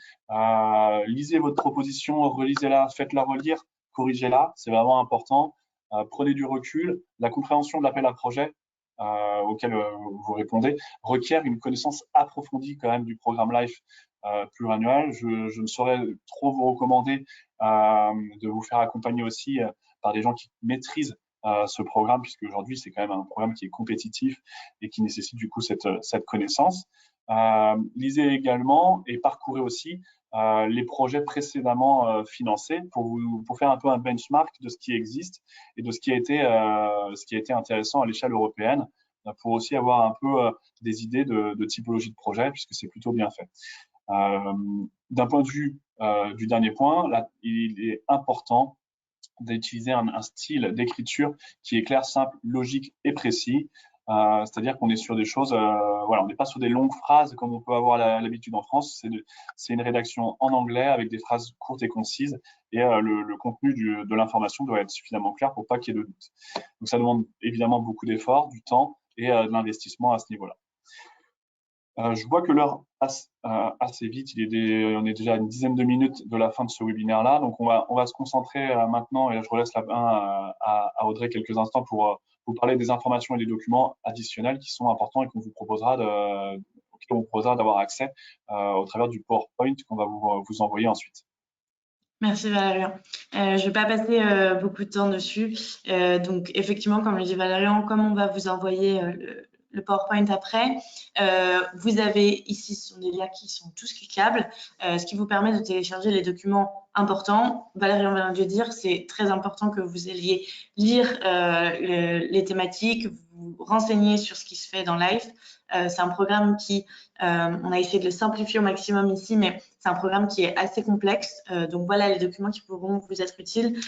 Speaker 1: Lisez votre proposition, relisez-la, faites-la relire, corrigez-la, c'est vraiment important. Prenez du recul. La compréhension de l'appel à projet auquel vous répondez requiert une connaissance approfondie quand même du programme LIFE pluriannuel. Je ne saurais trop vous recommander de vous faire accompagner aussi par des gens qui maîtrisent ce programme, puisque aujourd'hui c'est quand même un programme qui est compétitif et qui nécessite du coup cette connaissance. Lisez également et parcourez aussi les projets précédemment financés pour faire un peu un benchmark de ce qui existe et de ce qui a été intéressant à l'échelle européenne pour aussi avoir un peu des idées de typologie de projet puisque c'est plutôt bien fait. D'un point de vue du dernier point, là, il est important d'utiliser un style d'écriture qui est clair, simple, logique et précis. C'est-à-dire qu'on est sur des choses, voilà, on n'est pas sur des longues phrases comme on peut avoir l'habitude en France. C'est une rédaction en anglais avec des phrases courtes et concises et le contenu de l'information doit être suffisamment clair pour pas qu'il y ait de doute. Donc ça demande évidemment beaucoup d'efforts, du temps et de l'investissement à ce niveau-là. Je vois que l'heure passe assez vite. On est déjà à une dizaine de minutes de la fin de ce webinaire-là. Donc, on va se concentrer maintenant et je relaisse la main à Audrey quelques instants pour vous parler des informations et des documents additionnels qui sont importants et qu'on vous proposera d'avoir accès au travers du PowerPoint qu'on va vous envoyer ensuite.
Speaker 2: Merci Valérian. Je ne vais pas passer beaucoup de temps dessus. Donc, effectivement, comme le dit Valérian, comme on va vous envoyer le PowerPoint après. Vous avez ici, ce sont des liens qui sont tous cliquables, ce qui vous permet de télécharger les documents importants. Valérian vient de le dire, c'est très important que vous alliez lire les thématiques, vous renseigner sur ce qui se fait dans Life. C'est un programme qui, on a essayé de le simplifier au maximum ici, mais c'est un programme qui est assez complexe. Donc voilà les documents qui pourront vous être utiles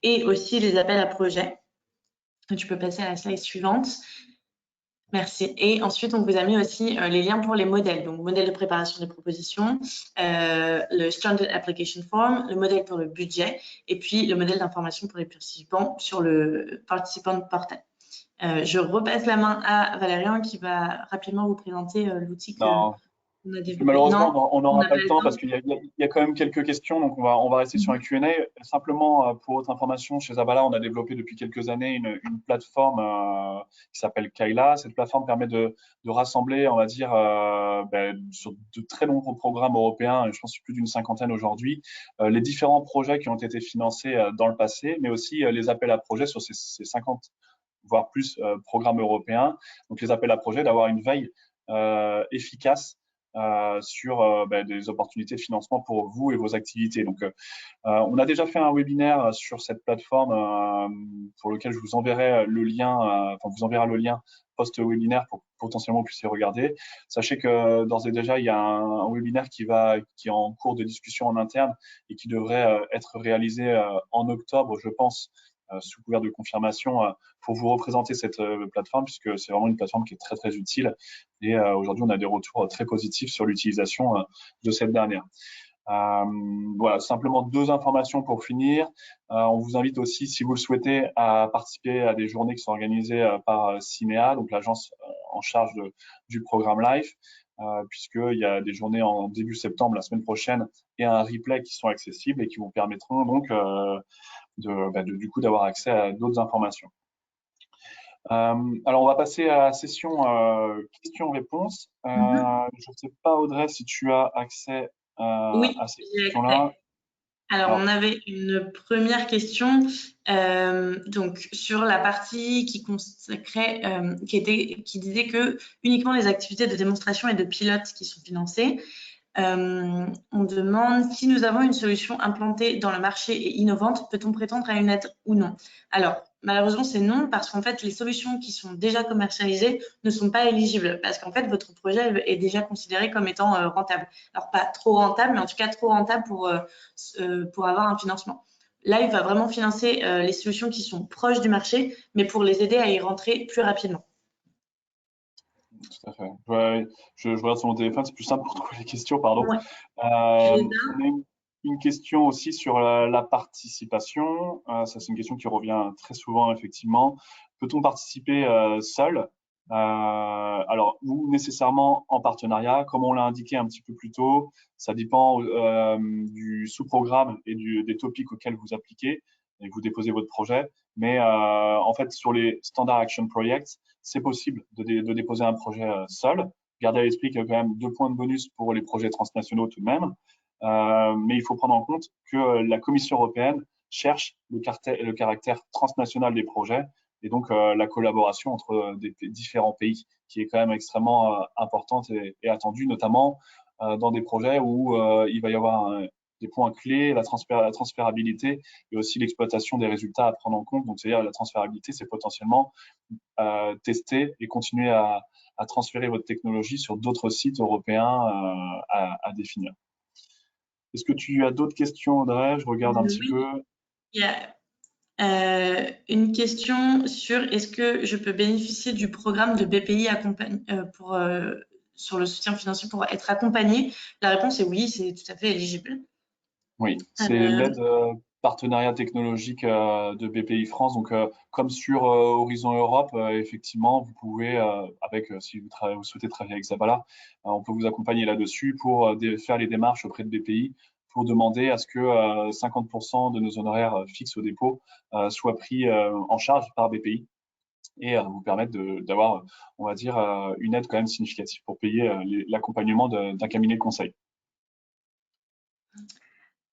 Speaker 2: et aussi les appels à projets. Tu peux passer à la slide suivante. Merci. Et ensuite, on vous a mis aussi les liens pour les modèles. Donc, modèle de préparation des propositions, le Standard Application Form, le modèle pour le budget, et puis le modèle d'information pour les participants sur le Participant Portal. Je repasse la main à Valérian qui va rapidement vous présenter l'outil que
Speaker 1: Non,
Speaker 2: on a développé.
Speaker 1: malheureusement,
Speaker 2: Non,
Speaker 1: on
Speaker 2: on
Speaker 1: n'aura
Speaker 2: n'a
Speaker 1: pas
Speaker 2: pas
Speaker 1: le
Speaker 2: le
Speaker 1: temps
Speaker 2: temps.
Speaker 1: parce qu'il y a quand même quelques questions, donc on va rester sur un Q&A. Simplement, pour votre information, chez Zabala, on a développé depuis quelques années une plateforme qui s'appelle Kaila. Cette plateforme permet de rassembler, on va dire, sur de très nombreux programmes européens, je pense plus d'une cinquantaine aujourd'hui, les différents projets qui ont été financés dans le passé, mais aussi les appels à projets sur ces 50 voire plus programmes européens. Donc les appels à projets, d'avoir une veille efficace sur des opportunités de financement pour vous et vos activités. Donc, on a déjà fait un webinaire sur cette plateforme pour lequel je vous enverrai le lien, enfin, vous enverra le lien post-webinaire pour que potentiellement vous puissiez regarder. Sachez que d'ores et déjà, il y a un webinaire qui est en cours de discussion en interne et qui devrait être réalisé en octobre, je pense, sous couvert de confirmation, pour vous représenter cette plateforme, puisque c'est vraiment une plateforme qui est très, très utile. Et aujourd'hui, on a des retours très positifs sur l'utilisation de cette dernière. Voilà, simplement 2 informations pour finir. On vous invite aussi, si vous le souhaitez, à participer à des journées qui sont organisées par Cinéa, donc l'agence en charge du programme Life, puisqu'il y a des journées en début septembre, la semaine prochaine, et un replay qui sont accessibles et qui vous permettront donc du coup d'avoir accès à d'autres informations. Alors, on va passer à la session questions-réponses. Je ne sais pas, Audrey, si tu as accès
Speaker 2: Oui,
Speaker 1: à ces
Speaker 2: j'ai
Speaker 1: questions-là.
Speaker 2: accès. Alors, on avait une première question donc sur la partie qui consacrait, qui disait que uniquement les activités de démonstration et de pilote qui sont financées. On demande si nous avons une solution implantée dans le marché et innovante, peut-on prétendre à une aide ou non? Alors, malheureusement, c'est non, parce qu'en fait, les solutions qui sont déjà commercialisées ne sont pas éligibles, parce qu'en fait, votre projet est déjà considéré comme étant rentable. Alors, pas trop rentable, mais en tout cas trop rentable pour avoir un financement. Là, il va vraiment financer les solutions qui sont proches du marché, mais pour les aider à y rentrer plus rapidement.
Speaker 1: Tout à fait. Ouais, je regarde sur mon téléphone, c'est plus simple pour trouver les questions, pardon.
Speaker 2: Ouais, tu les as.
Speaker 1: On a une question aussi sur la participation. Ça, c'est une question qui revient très souvent, effectivement. Peut-on participer seul? Alors, ou nécessairement en partenariat, comme on l'a indiqué un petit peu plus tôt, ça dépend du sous-programme et des topics auxquels vous appliquez et que vous déposez votre projet. Mais en fait, sur les Standard Action Projects, c'est possible de déposer un projet seul. Gardez à l'esprit qu'il y a quand même 2 points de bonus pour les projets transnationaux tout de même. Mais il faut prendre en compte que la Commission européenne cherche le caractère transnational des projets et donc la collaboration entre des différents pays qui est quand même extrêmement importante et attendue, notamment dans des projets où il va y avoir des points clés, la transférabilité et aussi l'exploitation des résultats à prendre en compte. Donc, c'est-à-dire la transférabilité, c'est potentiellement tester et continuer à transférer votre technologie sur d'autres sites européens à définir. Est-ce que tu as d'autres questions, Audrey? Je regarde un petit
Speaker 2: Oui,
Speaker 1: peu.
Speaker 2: il y a une question sur est-ce que je peux bénéficier du programme de BPI sur le soutien financier pour être accompagné? La réponse est oui, c'est tout à fait éligible.
Speaker 1: Oui, c'est
Speaker 2: Euh,
Speaker 1: l'aide partenariat technologique de BPI France. Donc, comme sur Horizon Europe, effectivement, vous pouvez, si vous souhaitez travailler avec Zabala, on peut vous accompagner là-dessus pour faire les démarches auprès de BPI pour demander à ce que 50% de nos honoraires fixes au dépôt soient pris en charge par BPI et vous permettre d'avoir, on va dire, une aide quand même significative pour payer l'accompagnement d'un cabinet de conseil.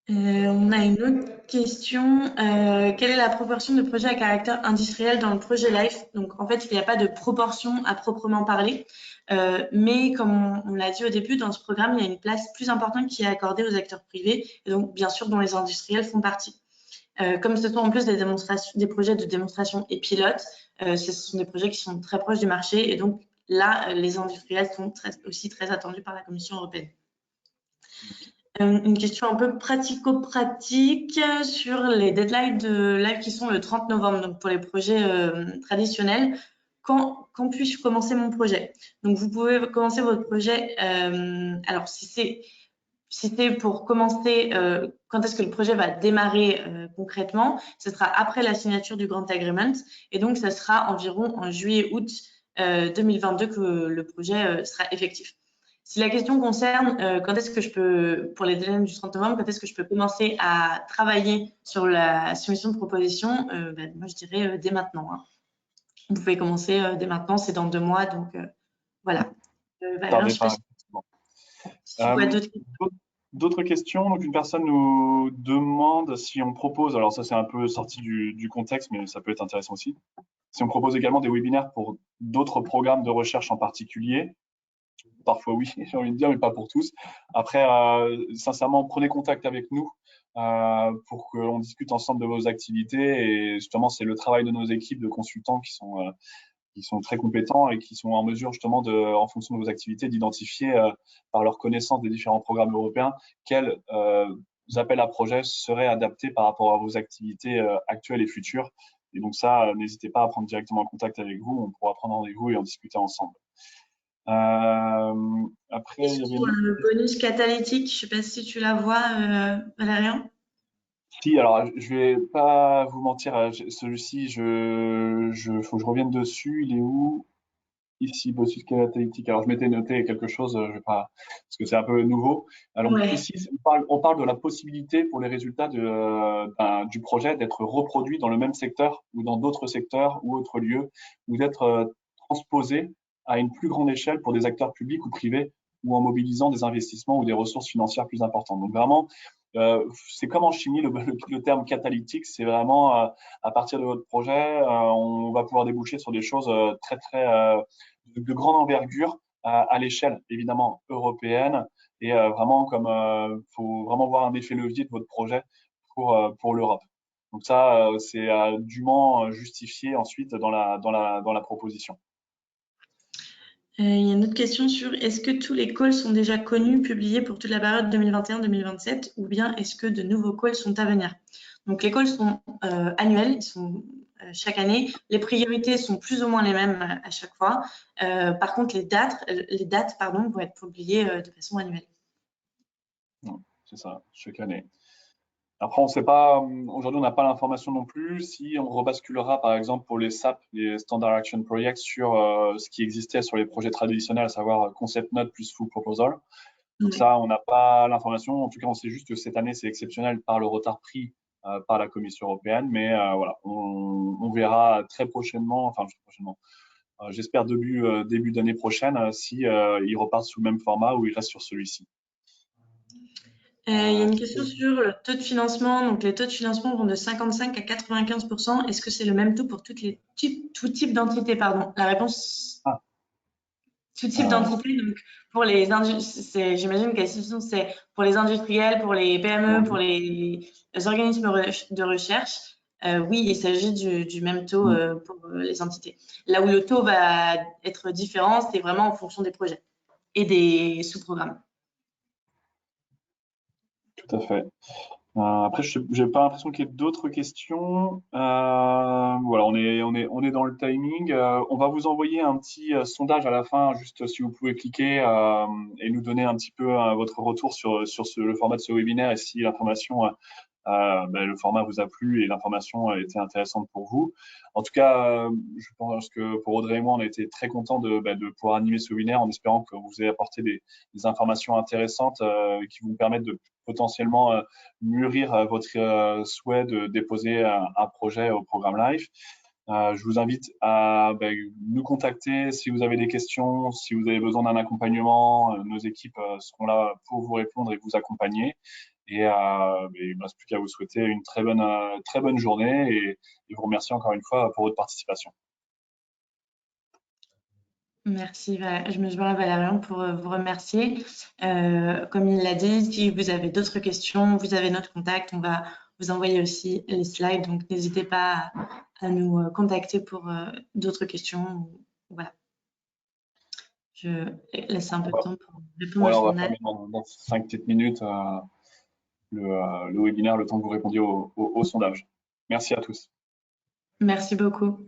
Speaker 2: on a une autre question. Quelle est la proportion de projets à caractère industriel dans le projet LIFE? Donc, en fait, il n'y a pas de proportion à proprement parler, mais comme on l'a dit au début, dans ce programme, il y a une place plus importante qui est accordée aux acteurs privés, et donc, bien sûr, dont les industriels font partie. Comme ce sont en plus des projets de démonstration et pilotes, ce sont des projets qui sont très proches du marché, et donc là, les industriels sont aussi très attendus par la Commission européenne. Une question un peu pratico-pratique sur les deadlines de live qui sont le 30 novembre. Donc pour les projets traditionnels, quand puis-je commencer mon projet? Donc, vous pouvez commencer votre projet. Alors, si c'est pour commencer, quand est-ce que le projet va démarrer concrètement? Ce sera après la signature du Grant Agreement. Et donc, ça sera environ en juillet-août 2022 que le projet sera effectif. Si la question concerne quand est-ce que je peux, pour les délais du 30 novembre, quand est-ce que je peux commencer à travailler sur la soumission de proposition, moi, je dirais dès maintenant. Hein. Vous pouvez commencer dès maintenant, c'est dans 2 mois. Donc, voilà. Valérian, je sais pas si tu vois d'autres questions.
Speaker 1: D'autres questions. Donc, une personne nous demande si on propose, alors ça c'est un peu sorti du contexte, mais ça peut être intéressant aussi, si on propose également des webinaires pour d'autres programmes de recherche en particulier. Parfois oui, j'ai envie de dire, mais pas pour tous. Après, sincèrement, prenez contact avec nous pour qu'on discute ensemble de vos activités. Et justement, c'est le travail de nos équipes de consultants qui sont très compétents et qui sont en mesure justement en fonction de vos activités, d'identifier par leur connaissance des différents programmes européens quels appels à projets seraient adaptés par rapport à vos activités actuelles et futures. Et donc ça, n'hésitez pas à prendre directement contact avec vous, on pourra prendre rendez-vous et en discuter ensemble. Après, il y avait
Speaker 2: le bonus catalytique, je ne sais pas si tu la vois, Valérian.
Speaker 1: Si, alors je vais pas vous mentir, celui-ci, faut que je revienne dessus. Il est où? Ici, bossus catalytique. Alors je m'étais noté quelque chose, je vais pas, parce que c'est un peu nouveau. Alors
Speaker 2: Ouais.
Speaker 1: ici, on parle de la possibilité pour les résultats du projet d'être reproduits dans le même secteur ou dans d'autres secteurs ou autres lieux, ou d'être transposés à une plus grande échelle pour des acteurs publics ou privés, ou en mobilisant des investissements ou des ressources financières plus importantes. Donc vraiment, c'est comme en chimie, le terme catalytique, c'est vraiment à partir de votre projet, on va pouvoir déboucher sur des choses très très de grande envergure à l'échelle évidemment européenne et vraiment comme faut vraiment voir un effet levier de votre projet pour l'Europe. Donc ça, c'est dûment justifié ensuite dans la proposition.
Speaker 2: Il y a une autre question sur est-ce que tous les calls sont déjà connus, publiés pour toute la période 2021-2027 ou bien est-ce que de nouveaux calls sont à venir? Donc les calls sont annuels, ils sont chaque année. Les priorités sont plus ou moins les mêmes à chaque fois. Par contre, les dates vont être publiées de façon annuelle.
Speaker 1: C'est ça, chaque année. Après, on ne sait pas, aujourd'hui, on n'a pas l'information non plus si on rebasculera, par exemple, pour les SAP, les Standard Action Projects, sur ce qui existait sur les projets traditionnels, à savoir Concept Note plus Full Proposal. Donc ça, on n'a pas l'information. En tout cas, on sait juste que cette année, c'est exceptionnel par le retard pris par la Commission européenne. Mais voilà, on verra très prochainement, enfin, prochainement, j'espère début d'année prochaine, si ils repartent sous le même format ou ils restent sur celui-ci.
Speaker 2: Il y a une question sur le taux de financement. Donc, les taux de financement vont de 55 à 95%. Est-ce que c'est le même taux pour tout type d'entité, pardon? La réponse, tout type d'entité. Donc, pour les j'imagine que la situation, c'est pour les industriels, pour les PME, pour les organismes de recherche. Oui, il s'agit du même taux pour les entités. Là où le taux va être différent, c'est vraiment en fonction des projets et des sous-programmes.
Speaker 1: Tout à fait. Après, je n'ai pas l'impression qu'il y ait d'autres questions. Voilà, on est dans le timing. On va vous envoyer un petit sondage à la fin, juste si vous pouvez cliquer et nous donner un petit peu votre retour sur le format de ce webinaire et si l'information, le format vous a plu et l'information a été intéressante pour vous. En tout cas, je pense que pour Audrey et moi, on a été très contents de pouvoir animer ce webinaire en espérant que vous ayez apporté des informations intéressantes qui vous permettent de potentiellement mûrir votre souhait de déposer un projet au programme Life. Je vous invite à nous contacter si vous avez des questions, si vous avez besoin d'un accompagnement. Nos équipes seront là pour vous répondre et vous accompagner. Et il ne me reste plus qu'à vous souhaiter une très bonne journée et vous remercier encore une fois pour votre participation.
Speaker 2: Merci, je me joins à Valérian pour vous remercier. Comme il l'a dit, si vous avez d'autres questions, vous avez notre contact, on va vous envoyer aussi les slides, donc n'hésitez pas à nous contacter pour d'autres questions. Voilà. Je laisse un peu de temps pour répondre
Speaker 1: Voilà,
Speaker 2: au
Speaker 1: on va
Speaker 2: journal.
Speaker 1: fermer dans 5 petites minutes le webinaire, le temps que vous répondiez au sondage. Merci à tous.
Speaker 2: Merci beaucoup.